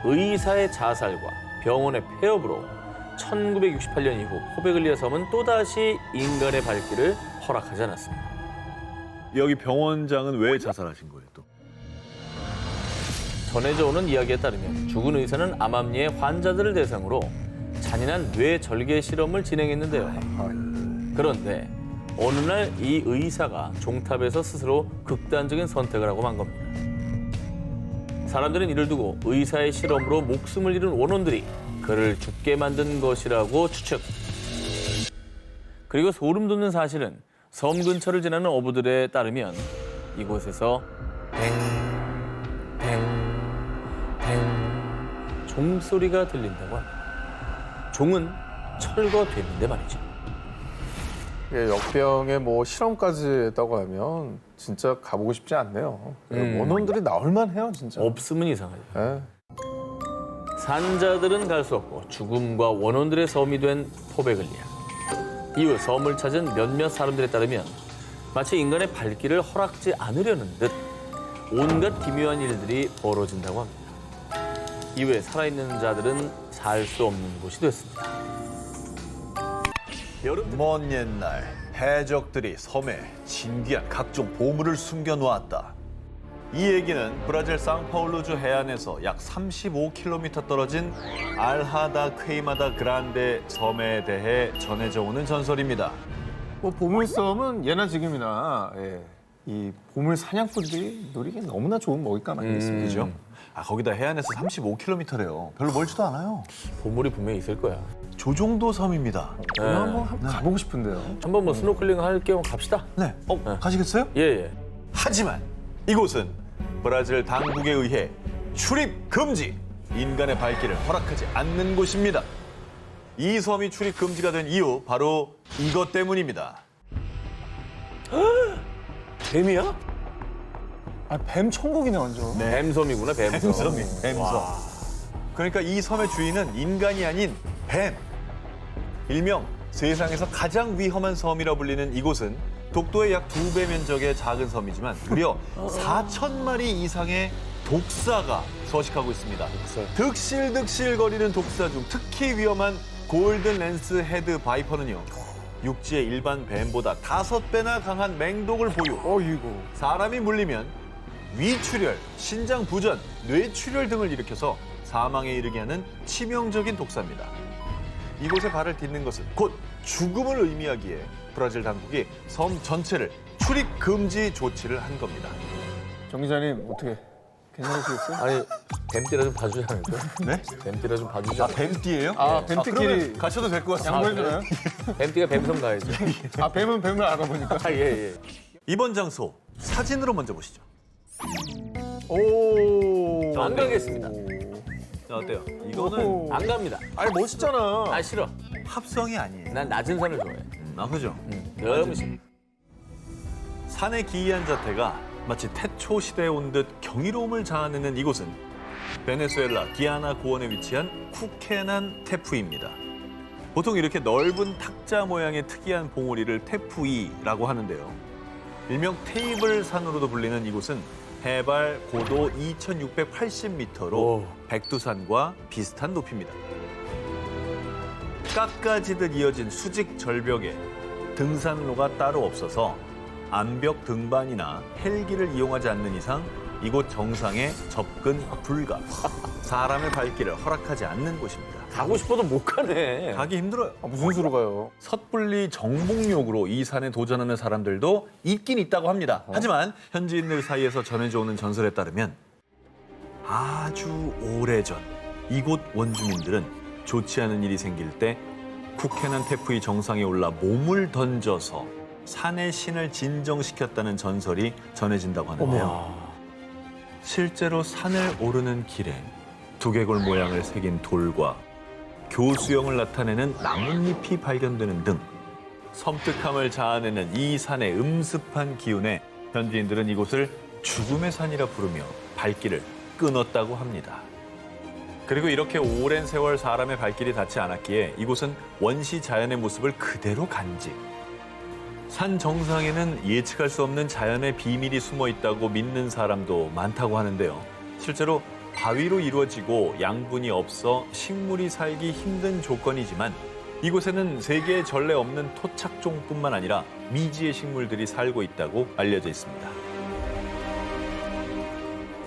의사의 자살과 병원의 폐업으로 1968년 이후 포베글리아 섬은 또다시 인간의 발길을 허락하지 않았습니다. 여기 병원장은 왜 자살하신 거예요 또? 전해져 오는 이야기에 따르면 죽은 의사는 암암리의 환자들을 대상으로 잔인한 뇌 절개 실험을 진행했는데요. 그런데 어느 날 이 의사가 종탑에서 스스로 극단적인 선택을 하고 만 겁니다. 사람들은 이를 두고 의사의 실험으로 목숨을 잃은 원혼들이 그를 죽게 만든 것이라고 추측. 그리고 소름 돋는 사실은 섬 근처를 지나는 어부들에 따르면 이곳에서 뱅 종소리가 들린다고 합니다. 종은 철거됐는데 말이죠. 예, 역병에 뭐 실험까지 했다고 하면 진짜 가보고 싶지 않네요. 원혼들이 나올만 해요, 진짜. 없으면 이상하죠. 예. 산자들은 갈 수 없고 죽음과 원혼들의 섬이 된 포베글리아. 이후 섬을 찾은 몇몇 사람들에 따르면 마치 인간의 발길을 허락지 않으려는 듯 온갖 기묘한 일들이 벌어진다고 합니다. 이후에 살아있는 자들은 살 수 없는 곳이 됐습니다. 여름 먼 옛날 해적들이 섬에 진귀한 각종 보물을 숨겨놓았다. 이 얘기는 브라질 상파울루주 해안에서 약 35km 떨어진 알하다 퀘이마다 그란데 섬에 대해 전해져 오는 전설입니다. 뭐 보물섬은 예나 지금이나 예, 이 보물 사냥꾼들이 누리기 너무나 좋은 먹잇감 아니겠습니까? 그죠? 아 거기다 해안에서 35km래요. 별로 멀지도 않아요. 보물이 분명히 있을 거야. 조종도 섬입니다. 저는 한번 가보고 싶은데요. 한번 뭐 스노클링 할 겸 갑시다. 네. 가시겠어요? 예, 예. 하지만 이곳은 브라질 당국에 의해 출입 금지, 인간의 발길을 허락하지 않는 곳입니다. 이 섬이 출입 금지가 된 이유 바로 이것 때문입니다. 뱀이야? 아, 뱀 천국이네 완전. 뱀섬이구나, 뱀섬. 뱀섬. 그러니까 이 섬의 주인은 인간이 아닌 뱀. 일명 세상에서 가장 위험한 섬이라 불리는 이곳은 독도의 약 2배 면적의 작은 섬이지만 무려 4,000마리 이상의 독사가 서식하고 있습니다. 득실득실거리는 독사 중 특히 위험한 골든 랜스 헤드 바이퍼는요. 육지의 일반 뱀보다 5배나 강한 맹독을 보유. 어이구. 사람이 물리면 위출혈, 신장 부전, 뇌출혈 등을 일으켜서 사망에 이르게 하는 치명적인 독사입니다. 이곳에 발을 딛는 것은 곧 죽음을 의미하기에 브라질 당국이 섬 전체를 출입 금지 조치를 한 겁니다. 정 기자님 어떻게 괜찮으시겠어요? 아니, 뱀띠라 좀 봐주지 않을까? 네? 뱀띠라 좀 봐주지 않을까? 뱀띠예요? 아, 뱀띠끼리 가셔도 될 것 같습니다. 양보해주나요? 뱀띠가 뱀섬 가야지. 아, 뱀은 뱀을 알아보니까. 아, 예, 예. 이번 장소 사진으로 먼저 보시죠. 오. 안 가겠습니다. 자, 어때요? 이거는 안 갑니다. 아니, 멋있잖아. 아, 싫어. 합성이 아니에요. 난 낮은 산을 좋아해. 아, 그죠? 너무 싫어. 산의 기이한 자태가 마치 태초 시대에 온 듯 경이로움을 자아내는 이곳은 베네수엘라 기아나 고원에 위치한 쿠케난 테푸이입니다. 보통 이렇게 넓은 탁자 모양의 특이한 봉우리를 테푸이라고 하는데요. 일명 테이블 산으로도 불리는 이곳은 해발 고도 2,680m로 오. 백두산과 비슷한 높이입니다. 깎아지듯 이어진 수직 절벽에 등산로가 따로 없어서 암벽 등반이나 헬기를 이용하지 않는 이상 이곳 정상에 접근 불가. 사람의 발길을 허락하지 않는 곳입니다. 가고 싶어도 못 가네. 가기 힘들어요. 무슨 수로 가요? 섣불리 정복용으로 이 산에 도전하는 사람들도 있긴 있다고 합니다. 하지만 현지인들 사이에서 전해져 오는 전설에 따르면 아주 오래전 이곳 원주민들은 좋지 않은 일이 생길 때 쿠케난 테프이 정상에 올라 몸을 던져서 산의 신을 진정시켰다는 전설이 전해진다고 하는데요. 실제로 산을 오르는 길에 두개골 모양을 새긴 돌과 교수형을 나타내는 나뭇잎이 발견되는 등 섬뜩함을 자아내는 이 산의 음습한 기운에 현지인들은 이곳을 죽음의 산이라 부르며 발길을 끊었다고 합니다. 그리고 이렇게 오랜 세월 사람의 발길이 닿지 않았기에 이곳은 원시 자연의 모습을 그대로 간직. 산 정상에는 예측할 수 없는 자연의 비밀이 숨어 있다고 믿는 사람도 많다고 하는데요. 실제로 바위로 이루어지고 양분이 없어 식물이 살기 힘든 조건이지만 이곳에는 세계에 전례 없는 토착종뿐만 아니라 미지의 식물들이 살고 있다고 알려져 있습니다.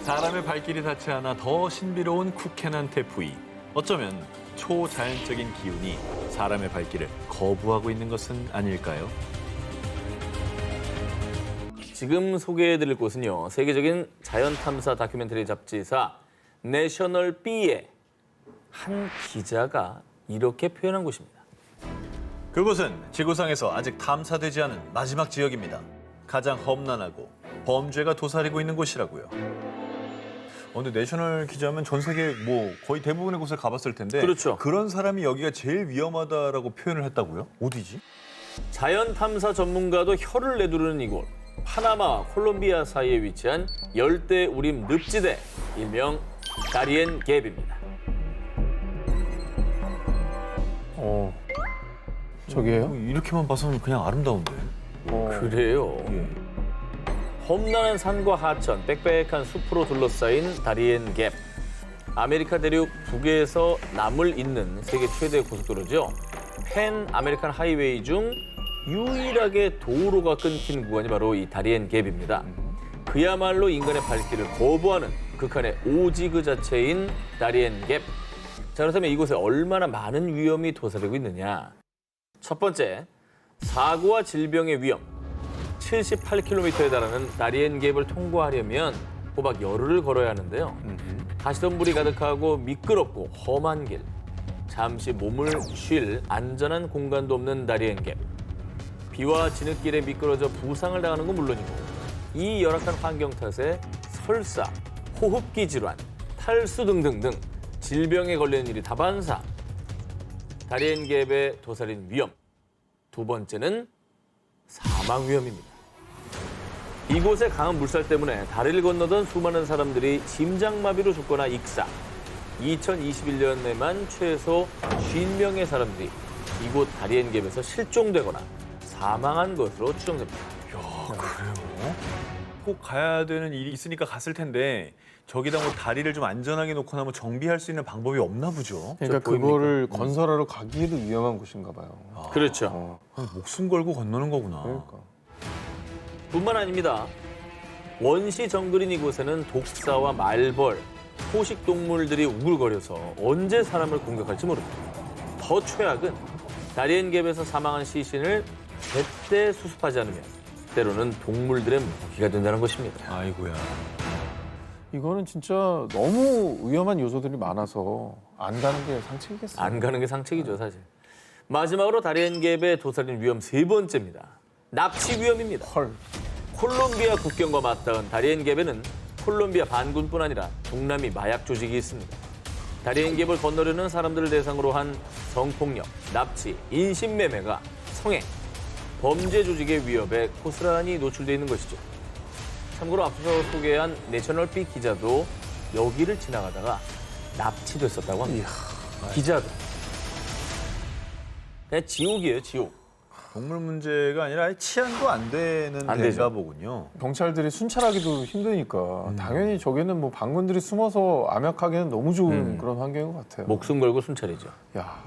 사람의 발길이 닿지 않아 더 신비로운 쿠케난 테프이. 어쩌면 초자연적인 기운이 사람의 발길을 거부하고 있는 것은 아닐까요? 지금 소개해드릴 곳은요. 세계적인 자연탐사 다큐멘터리 잡지사 내셔널 B의 한 기자가 이렇게 표현한 곳입니다. 그곳은 지구상에서 아직 탐사되지 않은 마지막 지역입니다. 가장 험난하고 범죄가 도사리고 있는 곳이라고요. 근데 내셔널 기자면 전 세계 뭐 거의 대부분의 곳을 가봤을 텐데 그렇죠. 그런 사람이 여기가 제일 위험하다라고 표현을 했다고요? 어디지? 자연탐사 전문가도 혀를 내두르는 이곳. 파나마와 콜롬비아 사이에 위치한 열대 우림 늪지대, 일명 다리엔 갭입니다. 저기예요? 이렇게만 봐서는 그냥 아름다운데. 그래요. 예. 험난한 산과 하천, 빽빽한 숲으로 둘러싸인 다리엔 갭. 아메리카 대륙 북에서 남을 잇는 세계 최대 고속도로죠. 팬 아메리칸 하이웨이 중 유일하게 도로가 끊긴 구간이 바로 이 다리엔 갭입니다. 그야말로 인간의 발길을 거부하는 극한의 오지 그 자체인 다리엔 갭. 자, 그렇다면 이곳에 얼마나 많은 위험이 도사리고 있느냐. 첫 번째, 사고와 질병의 위험. 78km에 달하는 다리엔 갭을 통과하려면 꼬박 열흘을 걸어야 하는데요. 가시덤불이 가득하고 미끄럽고 험한 길. 잠시 몸을 쉴 안전한 공간도 없는 다리엔 갭. 비와 진흙길에 미끄러져 부상을 당하는 건 물론이고 이 열악한 환경 탓에 설사, 호흡기 질환, 탈수 등등등 질병에 걸리는 일이 다반사. 다리엔 갭에 도사린 위험. 두 번째는 사망 위험입니다. 이곳의 강한 물살 때문에 다리를 건너던 수많은 사람들이 심장마비로 죽거나 익사. 2021년에만 최소 50명의 사람들이 이곳 다리엔 갭에서 실종되거나 사망한 것으로 추정됩니다. 그래요? 꼭 가야 되는 일이 있으니까 갔을 텐데 저기다 뭐 다리를 좀 안전하게 놓거나 뭐 정비할 수 있는 방법이 없나 보죠. 그러니까 그거를 건설하러 가기에도 위험한 곳인가 봐요. 그렇죠. 목숨 걸고 건너는 거구나. 그러니까. 뿐만 아닙니다. 원시 정글인 이곳에는 독사와 말벌, 포식 동물들이 우글거려서 언제 사람을 공격할지 모릅니다. 더 최악은 다리엔 갭에서 사망한 시신을 제때 수습하지 않으면 때로는 동물들의 먹이가 된다는 것입니다. 아이고야. 이거는 진짜 너무 위험한 요소들이 많아서 안 가는 게 상책이겠어요. 안 가는 게 상책이죠, 사실. 마지막으로 다리엔 갭에 도사린 위험 세 번째입니다. 납치 위험입니다. 헐. 콜롬비아 국경과 맞닿은 다리엔 갭에는 콜롬비아 반군뿐 아니라 동남미 마약 조직이 있습니다. 다리엔 갭을 건너려는 사람들을 대상으로 한 성폭력, 납치, 인신매매가 성행, 범죄 조직의 위협에 고스란히 노출되어 있는 것이죠. 참고로 앞서 소개한 내셔널 B 기자도 여기를 지나가다가 납치됐었다고 합니다. 기자도. 그냥 지옥이에요, 지옥. 동물 문제가 아니라 아예 치안도 안 되는 안 데가 되죠. 보군요. 경찰들이 순찰하기도 힘드니까 당연히 저기는 뭐 반군들이 숨어서 암약하기는 너무 좋은 그런 환경인 것 같아요. 목숨 걸고 순찰이죠. 야,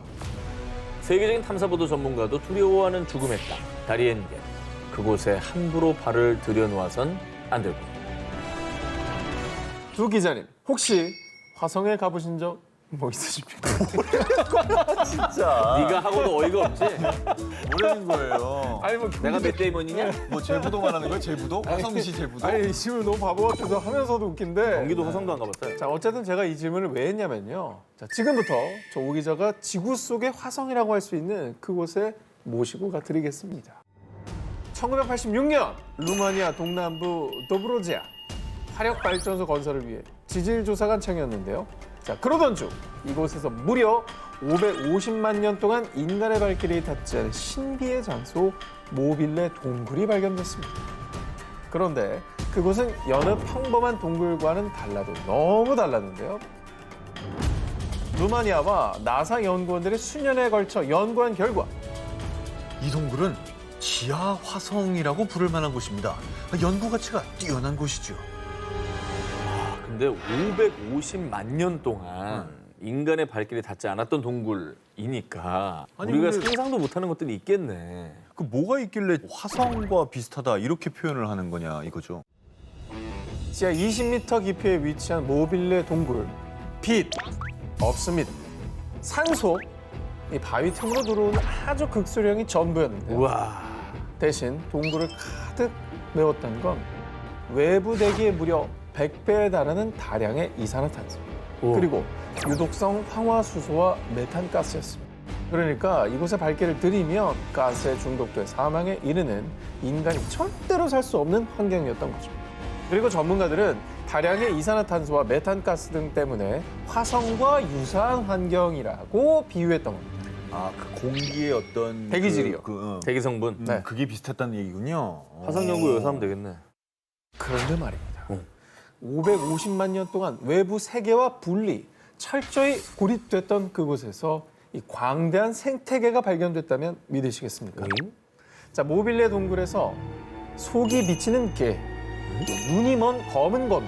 세계적인 탐사보도 전문가도 두려워하는 죽음의 땅, 다리엔 갭. 그곳에 함부로 발을 들여놓아선 안 되고. 두 기자님, 혹시 화성에 가보신 적 뭐 있으십니까? 네가 하고도 어이가 없지? 뭐라는 거예요? 아니 뭐 내가 맷 데이먼이냐? 뭐 제부도 말하는 거예요? 제부도? 화성시 제부도? 아니 이 질문 너무 바보 같아서 하면서도 웃긴데. 경기도 화성도 안 가봤어요. 자, 어쨌든 제가 이 질문을 왜 했냐면요. 자, 지금부터 저 오 기자가 지구 속의 화성이라고 할 수 있는 그곳에 모시고 가드리겠습니다. 1986년 루마니아 동남부 도브로지아 화력발전소 건설을 위해 지질 조사가 청이었는데요. 자, 그러던 중 이곳에서 무려 550만 년 동안 인간의 발길이 닿지 않은 신비의 장소 모빌레 동굴이 발견됐습니다. 그런데 그곳은 여느 평범한 동굴과는 달라도 너무 달랐는데요. 루마니아와 나사 연구원들이 수년에 걸쳐 연구한 결과 이 동굴은 지하 화성이라고 부를 만한 곳입니다. 연구 가치가 뛰어난 곳이죠. 근데 550만 년 동안 인간의 발길이 닿지 않았던 동굴이니까 아니, 우리가 근데- 상상도 못하는 것들이 있겠네. 그 뭐가 있길래 화성과 비슷하다 이렇게 표현을 하는 거냐 이거죠. 지하 20m 깊이에 위치한 모빌레 동굴. 빛 없습니다. 산소, 이 바위 틈으로 들어오는 아주 극소량이 전부였는데요. 우와. 대신 동굴을 가득 메웠던 건 외부 대기에 무려 100배에 달하는 다량의 이산화탄소, 그리고 유독성 황화수소와 메탄가스였습니다. 그러니까 이곳에 발길을 들이면 가스에 중독돼 사망에 이르는 인간이 절대로 살 수 없는 환경이었던 거죠. 그리고 전문가들은 다량의 이산화탄소와 메탄가스 등 때문에 화성과 유사한 환경이라고 비유했던 겁니다. 아, 그 공기의 어떤 대기질이요. 대기 성분. 네. 그게 비슷했다는 얘기군요. 화성 연구 여기서 하면 되겠네. 그런데 말입니다. 550만 년 동안 외부 세계와 분리, 철저히 고립됐던 그곳에서 이 광대한 생태계가 발견됐다면 믿으시겠습니까? 자, 모빌레 동굴에서 속이 비치는 개, 눈이 먼 검은 거미,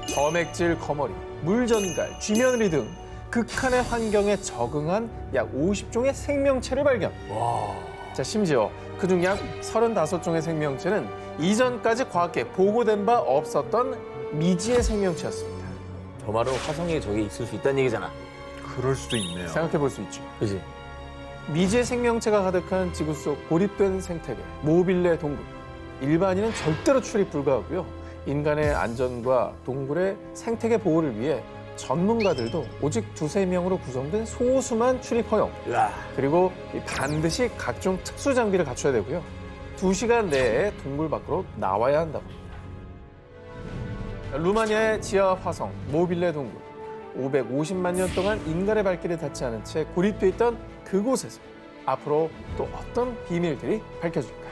점액질 거머리, 물전갈, 쥐며느리 등 극한의 환경에 적응한 약 50종의 생명체를 발견. 자, 심지어 그중 약 35종의 생명체는 이전까지 과학계에 보고된 바 없었던 미지의 생명체였습니다. 저 말은 화성에 저게 있을 수 있다는 얘기잖아. 그럴 수도 있네요. 생각해 볼 수 있죠. 그지? 미지의 생명체가 가득한 지구 속 고립된 생태계, 모빌레 동굴. 일반인은 절대로 출입 불가하고요. 인간의 안전과 동굴의 생태계 보호를 위해 전문가들도 오직 2~3명으로 구성된 소수만 출입 허용. 그리고 반드시 각종 특수 장비를 갖춰야 되고요. 2시간 내에 동굴 밖으로 나와야 한다고 합니다. 루마니아의 지하 화성 모빌레 동굴. 550만 년 동안 인간의 발길이 닿지 않은 채 고립돼 있던 그곳에서 앞으로 또 어떤 비밀들이 밝혀질까요?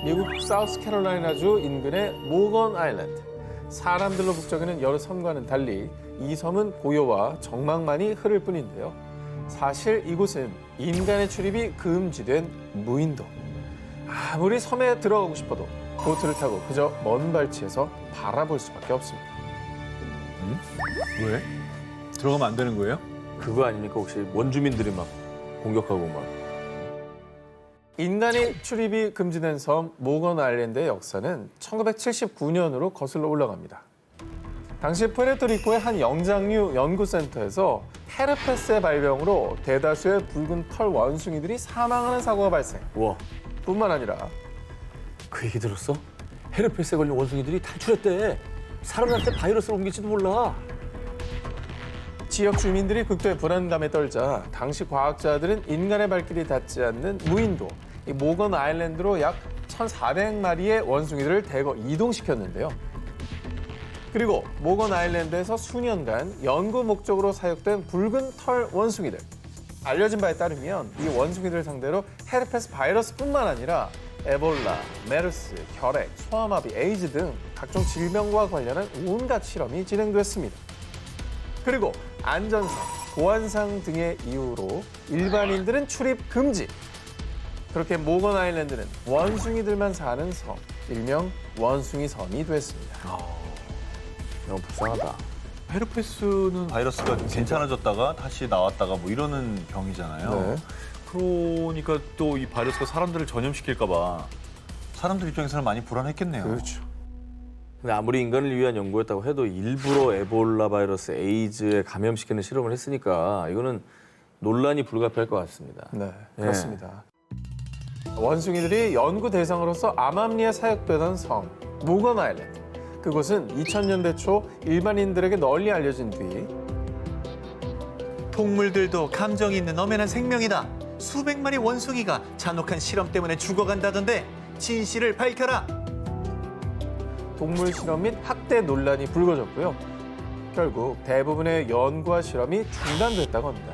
미국 사우스캐롤라이나주 인근의 모건 아일랜드. 사람들로 북적이는 여러 섬과는 달리 이 섬은 고요와 정막만이 흐를 뿐인데요. 사실 이곳은 인간의 출입이 금지된 무인도. 아무리 섬에 들어가고 싶어도 보트를 타고 그저 먼 발치에서 바라볼 수밖에 없습니다. 왜? 들어가면 안 되는 거예요? 그거 아닙니까? 혹시 원주민들이 막 공격하고 막. 인간의 출입이 금지된 섬 모건 아일랜드의 역사는 1979년으로 거슬러 올라갑니다. 당시 푸에르토리코의 한 영장류 연구센터에서 헤르페스의 발병으로 대다수의 붉은 털 원숭이들이 사망하는 사고가 발생. 우와. 뿐만 아니라 그 얘기 들었어? 헤르페스에 걸린 원숭이들이 탈출했대. 사람한테 바이러스를 옮길지도 몰라. 지역 주민들이 극도의 불안감에 떨자 당시 과학자들은 인간의 발길이 닿지 않는 무인도, 이 모건 아일랜드로 약 1,400마리의 원숭이들을 대거 이동시켰는데요. 그리고 모건 아일랜드에서 수년간 연구 목적으로 사육된 붉은 털 원숭이들. 알려진 바에 따르면 이 원숭이들 상대로 헤르페스 바이러스뿐만 아니라 에볼라, 메르스, 혈액, 소아마비, 에이즈 등 각종 질병과 관련한 온갖 실험이 진행됐습니다. 그리고 안전상, 보안상 등의 이유로 일반인들은 출입 금지. 그렇게 모건 아일랜드는 원숭이들만 사는 섬, 일명 원숭이 섬이 됐습니다. 너무 불쌍하다. 헤르페스는 바이러스가 괜찮아졌다가 다시 나왔다가 뭐 이러는 병이잖아요. 네. 그러니까 또 이 바이러스가 사람들을 전염시킬까 봐 사람들 입장에서는 많이 불안했겠네요. 그렇죠. 근데 아무리 인간을 위한 연구였다고 해도 일부러 에볼라 바이러스, 에이즈에 감염시키는 실험을 했으니까 이거는 논란이 불가피할 것 같습니다. 네, 그렇습니다. 원숭이들이 연구 대상으로서 암암리에 사육되던 섬 모건 아일랜드. 그곳은 2000년대 초 일반인들에게 널리 알려진 뒤 동물들도 감정이 있는 엄연한 생명이다. 수백 마리 원숭이가 잔혹한 실험 때문에 죽어간다던데 진실을 밝혀라. 동물 실험 및 학대 논란이 불거졌고요. 결국 대부분의 연구와 실험이 중단됐다고 합니다.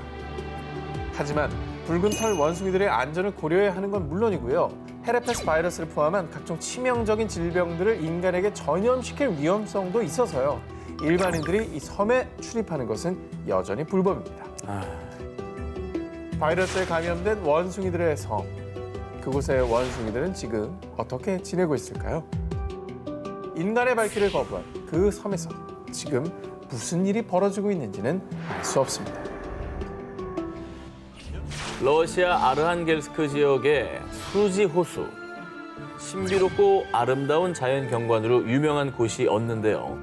하지만 붉은 털 원숭이들의 안전을 고려해야 하는 건 물론이고요. 헤르페스 바이러스를 포함한 각종 치명적인 질병들을 인간에게 전염시킬 위험성도 있어서요. 일반인들이 이 섬에 출입하는 것은 여전히 불법입니다. 바이러스에 감염된 원숭이들의 섬. 그곳의 원숭이들은 지금 어떻게 지내고 있을까요? 인간의 발길을 거부한 그 섬에서 지금 무슨 일이 벌어지고 있는지는 알 수 없습니다. 러시아 아르한겔스크 지역의 수루지 호수. 신비롭고 아름다운 자연 경관으로 유명한 곳이었는데요.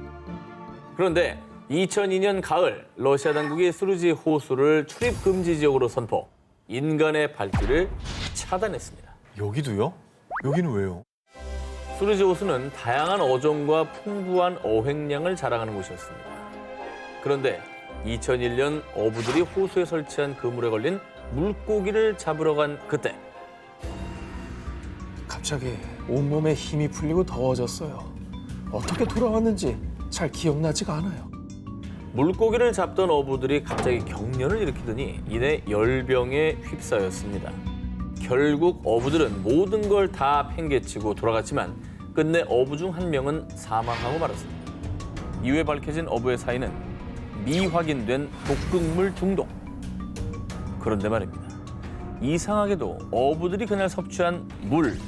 그런데 2002년 가을 러시아 당국이 수루지 호수를 출입 금지 지역으로 선포. 인간의 발길을 차단했습니다. 여기도요? 여기는 왜요? 수루지 호수는 다양한 어종과 풍부한 어획량을 자랑하는 곳이었습니다. 그런데 2001년 어부들이 호수에 설치한 그물에 걸린 물고기를 잡으러 간 그때 갑자기 온몸에 힘이 풀리고 더워졌어요. 어떻게 돌아왔는지 잘 기억나지가 않아요. 물고기를 잡던 어부들이 갑자기 경련을 일으키더니 이내 열병에 휩싸였습니다. 결국 어부들은 모든 걸 다 팽개치고 돌아갔지만 끝내 어부 중 한 명은 사망하고 말았습니다. 이후에 밝혀진 어부의 사인은 미확인된 독극물 중독. 그런데 말입니다. 이상하게도 어부들이 그날 섭취한 물,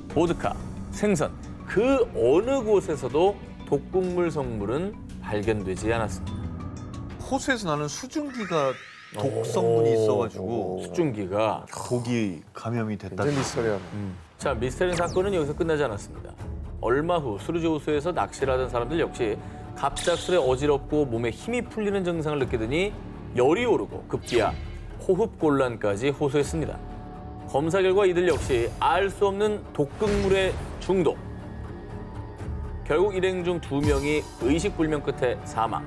보드카, 생선 그 어느 곳에서도 독극물 성물은 발견되지 않았습니다. 호수에서 나는 수증기가 독성분이 있어가지고 수증기가 독이 감염이 됐다. 굉장히 미스터리하네. 자, 미스테리 사건은 여기서 끝나지 않았습니다. 얼마 후 수루지 호수에서 낚시를 하던 사람들 역시 갑작스레 어지럽고 몸에 힘이 풀리는 증상을 느끼더니 열이 오르고 급기야 호흡곤란까지 호소했습니다. 검사 결과 이들 역시 알 수 없는 독극물의 중독. 결국 일행 중 2명이 의식불명 끝에 사망.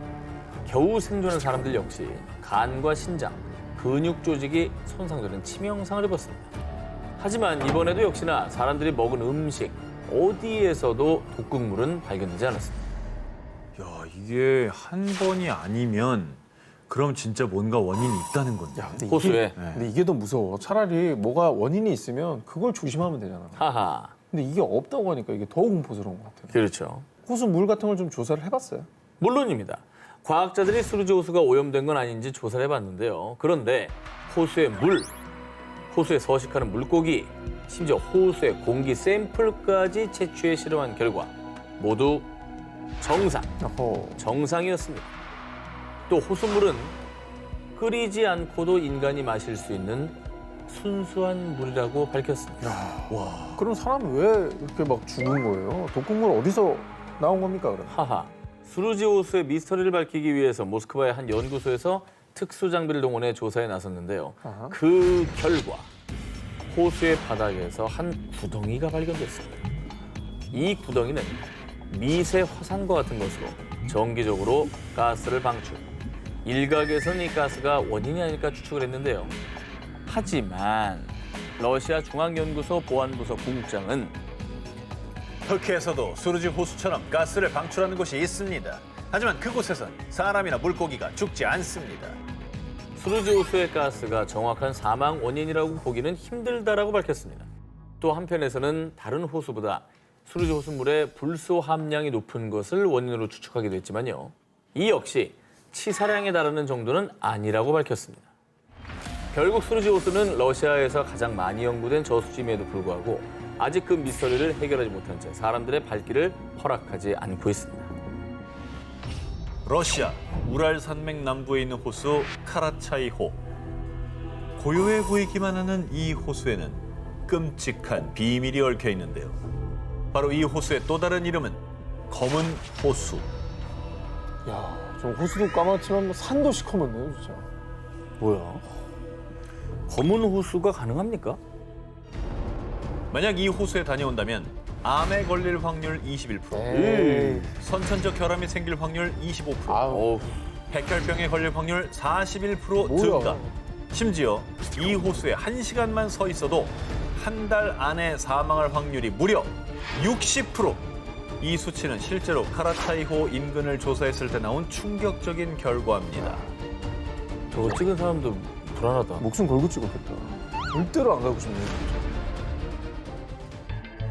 겨우 생존한 사람들 역시 간과 신장, 근육 조직이 손상되는 치명상을 입었습니다. 하지만 이번에도 역시나 사람들이 먹은 음식 어디에서도 독극물은 발견되지 않았습니다. 야, 이게 한 번이 아니면 그럼 진짜 뭔가 원인이 있다는 건데. 야, 근데 호수에. 근데 이게 더 무서워. 차라리 뭐가 원인이 있으면 그걸 조심하면 되잖아. 하하. 근데 이게 없다고 하니까 이게 더 공포스러운 것 같아요. 그렇죠. 호수 물 같은 걸 좀 조사를 해봤어요? 물론입니다. 과학자들이 수루지 호수가 오염된 건 아닌지 조사를 해봤는데요. 그런데 호수의 물, 호수에 서식하는 물고기, 심지어 호수의 공기 샘플까지 채취해 실험한 결과 모두 정상이었습니다. 또 호수물은 끓이지 않고도 인간이 마실 수 있는 순수한 물이라고 밝혔습니다. 그럼 사람은 왜 이렇게 막 죽은 거예요? 독극물 어디서 나온 겁니까, 그럼? 하하. 수루지 호수의 미스터리를 밝히기 위해서 모스크바의 한 연구소에서 특수 장비를 동원해 조사에 나섰는데요. 아하. 그 결과 호수의 바닥에서 한 구덩이가 발견됐습니다. 이 구덩이는 미세 화산과 같은 것으로 정기적으로 가스를 방출. 일각에서는 이 가스가 원인이 아닐까 추측을 했는데요. 하지만 러시아 중앙연구소 보안부서 부국장은 터키에서도 수루지 호수처럼 가스를 방출하는 곳이 있습니다. 하지만 그곳에선 사람이나 물고기가 죽지 않습니다. 수루지 호수의 가스가 정확한 사망 원인이라고 보기는 힘들다라고 밝혔습니다. 또 한편에서는 다른 호수보다 수루지 호수물의 불소 함량이 높은 것을 원인으로 추측하기도 했지만요. 이 역시 치사량에 달하는 정도는 아니라고 밝혔습니다. 결국 수루지 호수는 러시아에서 가장 많이 연구된 저수지임에도 불구하고 아직 그 미스터리를 해결하지 못한 채 사람들의 발길을 허락하지 않고 있습니다. 러시아 우랄 산맥 남부에 있는 호수 카라차이호. 고요해 보이기만 하는 이 호수에는 끔찍한 비밀이 얽혀 있는데요. 바로 이 호수의 또 다른 이름은 검은 호수. 야, 저 호수도 까맣지만 뭐 산도 시커멓네요, 진짜. 뭐야? 검은 호수가 가능합니까? 만약 이 호수에 다녀온다면 암에 걸릴 확률 21%, 에이. 선천적 혈암이 생길 확률 25%, 아우, 백혈병에 걸릴 확률 41% 뭐야. 증가. 심지어 이 호수에 1시간만 서 있어도 한 달 안에 사망할 확률이 무려 60%. 이 수치는 실제로 카라차이호 인근을 조사했을 때 나온 충격적인 결과입니다. 저거 찍은 사람도 불안하다. 목숨 걸고 찍었겠다. 절대로 안 가고 싶네요.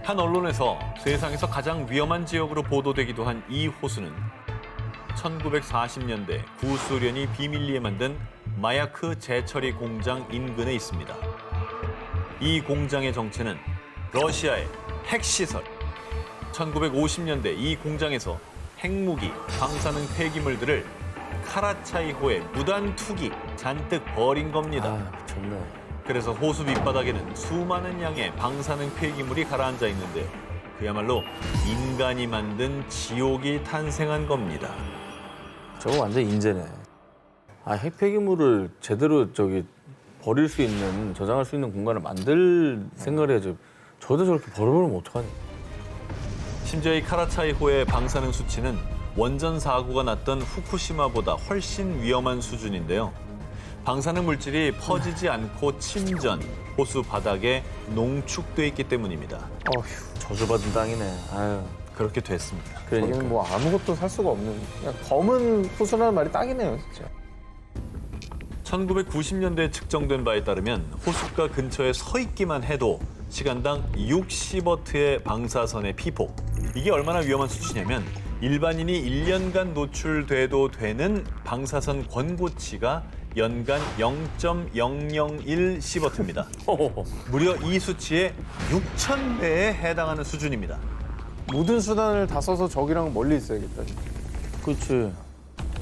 한 언론에서 세상에서 가장 위험한 지역으로 보도되기도 한 이 호수는 1940년대 구소련이 비밀리에 만든 마야크 재처리 공장 인근에 있습니다. 이 공장의 정체는 러시아의 핵시설. 1950년대 이 공장에서 핵무기, 방사능 폐기물들을 카라차이호에 무단 투기 잔뜩 버린 겁니다. 아, 미쳤네. 그래서 호수 밑바닥에는 수많은 양의 방사능 폐기물이 가라앉아 있는데 그야말로 인간이 만든 지옥이 탄생한 겁니다. 저거 완전 인재네. 아, 핵폐기물을 제대로 버릴 수 있는, 저장할 수 있는 공간을 만들 생각을 해야죠. 저도 저렇게 버려버리면 어떡하니? 심지어 이 카라차이호의 방사능 수치는 원전 사고가 났던 후쿠시마보다 훨씬 위험한 수준인데요. 방사능 물질이 퍼지지 않고 침전, 호수 바닥에 농축돼 있기 때문입니다. 어휴, 저주받은 땅이네. 아유, 그렇게 됐습니다. 그러니까. 저기는 뭐 아무것도 살 수가 없는 그냥 검은 호수라는 말이 딱이네요, 진짜. 1990년대에 측정된 바에 따르면 호숫가 근처에 서 있기만 해도 시간당 60워트의 방사선의 피폭. 이게 얼마나 위험한 수치냐면 일반인이 1년간 노출돼도 되는 방사선 권고치가 연간 0.001 시버트입니다. 무려 이 수치의 6,000배에 해당하는 수준입니다. 모든 수단을 다 써서 저기랑 멀리 있어야겠다, 진짜. 그렇지.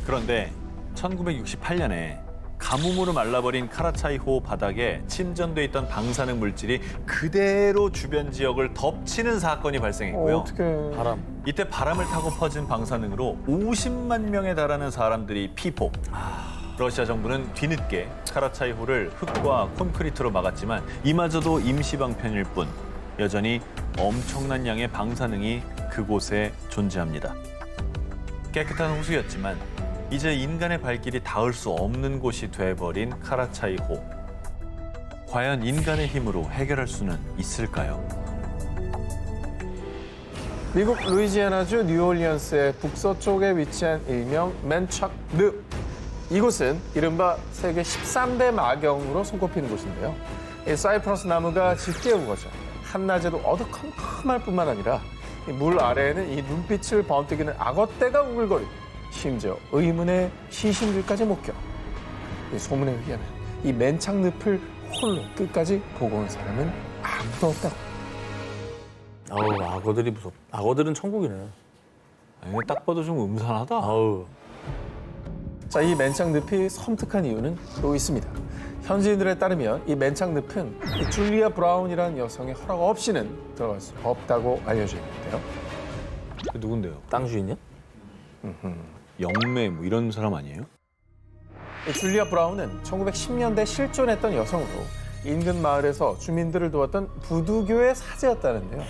그런데 1968년에 가뭄으로 말라버린 카라차이호 바닥에 침전돼 있던 방사능 물질이 그대로 주변 지역을 덮치는 사건이 발생했고요. 어떡해. 바람. 이때 바람을 타고 퍼진 방사능으로 50만 명에 달하는 사람들이 피폭. 러시아 정부는 뒤늦게 카라차이호를 흙과 콘크리트로 막았지만 이마저도 임시방편일 뿐 여전히 엄청난 양의 방사능이 그곳에 존재합니다. 깨끗한 호수였지만 이제 인간의 발길이 닿을 수 없는 곳이 돼버린 카라차이호. 과연 인간의 힘으로 해결할 수는 있을까요? 미국 루이지애나주 뉴올리언스의 북서쪽에 위치한 일명 맨착 늪. 이곳은 이른바 세계 13대 마경으로 손꼽히는 곳인데요. 이 사이프러스 나무가 짙게 우거져 한낮에도 어두컴컴할 뿐만 아니라 이 물 아래에는 이 눈빛을 번뜩이는 악어떼가 우글거리고 심지어 의문의 시신들까지 목격. 이 소문에 의하면 이 맨착 늪을 홀로 끝까지 보고 온 사람은 아무도 없다고. 아우, 악어들이 무섭. 악어들은 천국이네. 이거 딱 봐도 좀 음산하다. 아우. 자, 이 맨착 늪이 섬뜩한 이유는 또 있습니다. 현지인들에 따르면 이 맨착 늪은 이 줄리아 브라운이라는 여성의 허락 없이는 들어갈 수 없다고 알려져 있는데요. 누군데요? 땅 주인이야? 영매 뭐 이런 사람 아니에요? 이 줄리아 브라운은 1910년대 실존했던 여성으로 인근 마을에서 주민들을 도왔던 부두교의 사제였다는데요.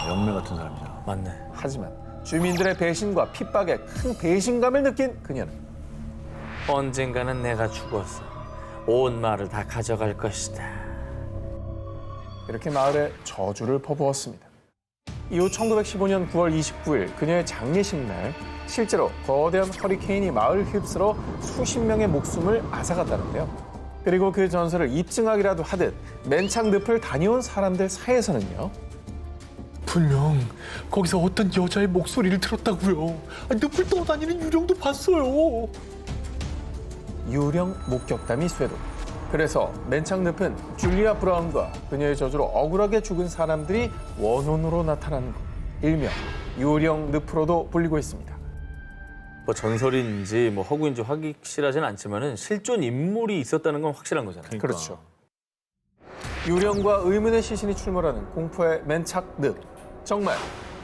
영매 같은 사람이잖아. 맞네. 하지만 주민들의 배신과 핍박에 큰 배신감을 느낀 그녀는 언젠가는 내가 죽었어. 온 마을을 다 가져갈 것이다. 이렇게 마을에 저주를 퍼부었습니다. 이후 1915년 9월 29일 그녀의 장례식 날 실제로 거대한 허리케인이 마을을 휩쓸어 수십 명의 목숨을 앗아갔다는데요. 그리고 그 전설을 입증하기라도 하듯 맨착 늪을 다녀온 사람들 사이에서는요. 분명 거기서 어떤 여자의 목소리를 들었다고요. 늪을 떠다니는 유령도 봤어요. 유령 목격담이 쇄도. 그래서 맨착 늪은 줄리아 브라운과 그녀의 저주로 억울하게 죽은 사람들이 원혼으로 나타나는 곳. 일명 유령 늪으로도 불리고 있습니다. 뭐 전설인지 뭐 허구인지 확실하진 않지만은 실존 인물이 있었다는 건 확실한 거잖아요. 그렇죠. 유령과 의문의 시신이 출몰하는 공포의 맨착 늪. 정말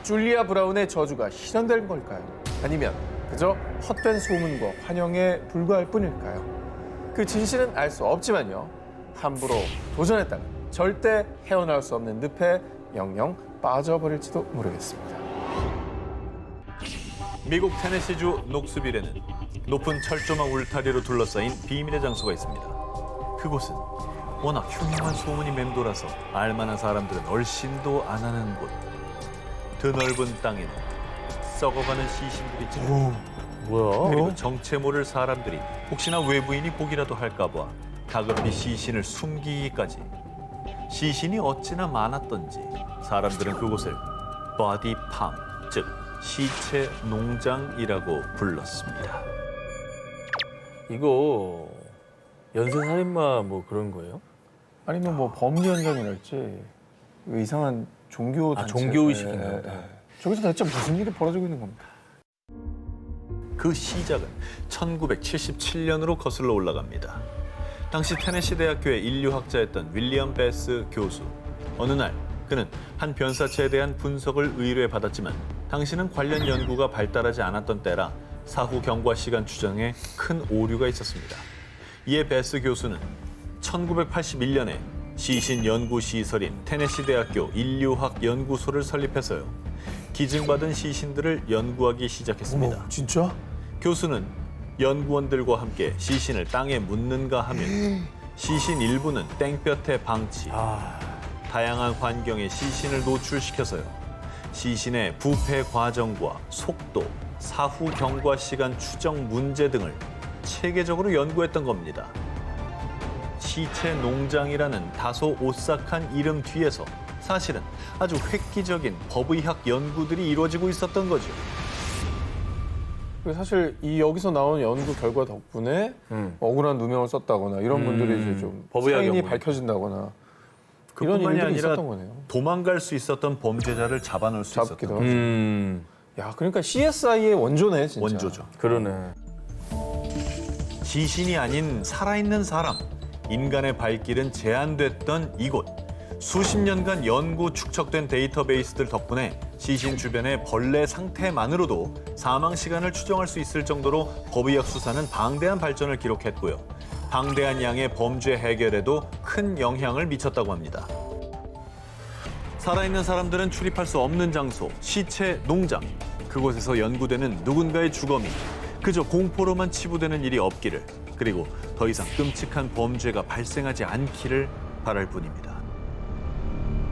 줄리아 브라운의 저주가 실현된 걸까요? 아니면 그저 헛된 소문과 환영에 불과할 뿐일까요? 그 진실은 알 수 없지만요. 함부로 도전했다가 절대 헤어나올 수 없는 늪에 영영 빠져버릴지도 모르겠습니다. 미국 테네시주 녹스빌에는 높은 철조망 울타리로 둘러싸인 비밀의 장소가 있습니다. 그곳은 워낙 흉흉한 소문이 맴돌아서 알만한 사람들은 얼씬도 안 하는 곳. 드넓은 땅에는 썩어가는 시신들이 찌르고 그리고 정체 모를 사람들이 혹시나 외부인이 보기라도 할까 봐 다급히 시신을 숨기기까지. 시신이 어찌나 많았던지 사람들은 그곳을 버디팜, 즉 시체 농장이라고 불렀습니다. 이거 연쇄살인마 뭐 그런 거예요? 아니면 뭐 범죄 현장이랄지 이상한 종교 단체. 종교의식인가요? 저기서 대체 무슨 일이 벌어지고 있는 겁니까? 그 시작은 1977년으로 거슬러 올라갑니다. 당시 테네시 대학교의 인류학자였던 윌리엄 베스 교수. 어느 날 그는 한 변사체에 대한 분석을 의뢰받았지만 당시는 관련 연구가 발달하지 않았던 때라 사후 경과 시간 추정에 큰 오류가 있었습니다. 이에 베스 교수는 1981년에 시신 연구 시설인 테네시 대학교 인류학 연구소를 설립해서요. 기증받은 시신들을 연구하기 시작했습니다. 어머, 진짜? 교수는 연구원들과 함께 시신을 땅에 묻는가 하면 시신 일부는 땡볕에 방치, 다양한 환경에 시신을 노출시켜서요. 시신의 부패 과정과 속도, 사후 경과 시간 추정 문제 등을 체계적으로 연구했던 겁니다. 시체 농장이라는 다소 오싹한 이름 뒤에서 사실은 아주 획기적인 법의학 연구들이 이루어지고 있었던 거죠. 사실 이 여기서 나온 연구 결과 덕분에 억울한 누명을 썼다거나 이런 분들이 이제 좀 법의학 사인이 연구. 밝혀진다거나 이런 그뿐만이 일들이 아니라 있었던 거네요. 도망갈 수 있었던 범죄자를 잡아놓을 수 잡기도 있었던 하고. 거죠. 야, 그러니까 CSI의 원조네, 진짜. 원조죠. 그러네. 시신이 아닌 살아있는 사람, 인간의 발길은 제한됐던 이곳. 수십 년간 연구 축적된 데이터베이스들 덕분에 시신 주변의 벌레 상태만으로도 사망 시간을 추정할 수 있을 정도로 법의학 수사는 방대한 발전을 기록했고요. 방대한 양의 범죄 해결에도 큰 영향을 미쳤다고 합니다. 살아있는 사람들은 출입할 수 없는 장소, 시체 농장. 그곳에서 연구되는 누군가의 주검이 그저 공포로만 치부되는 일이 없기를, 그리고 더 이상 끔찍한 범죄가 발생하지 않기를 바랄 뿐입니다.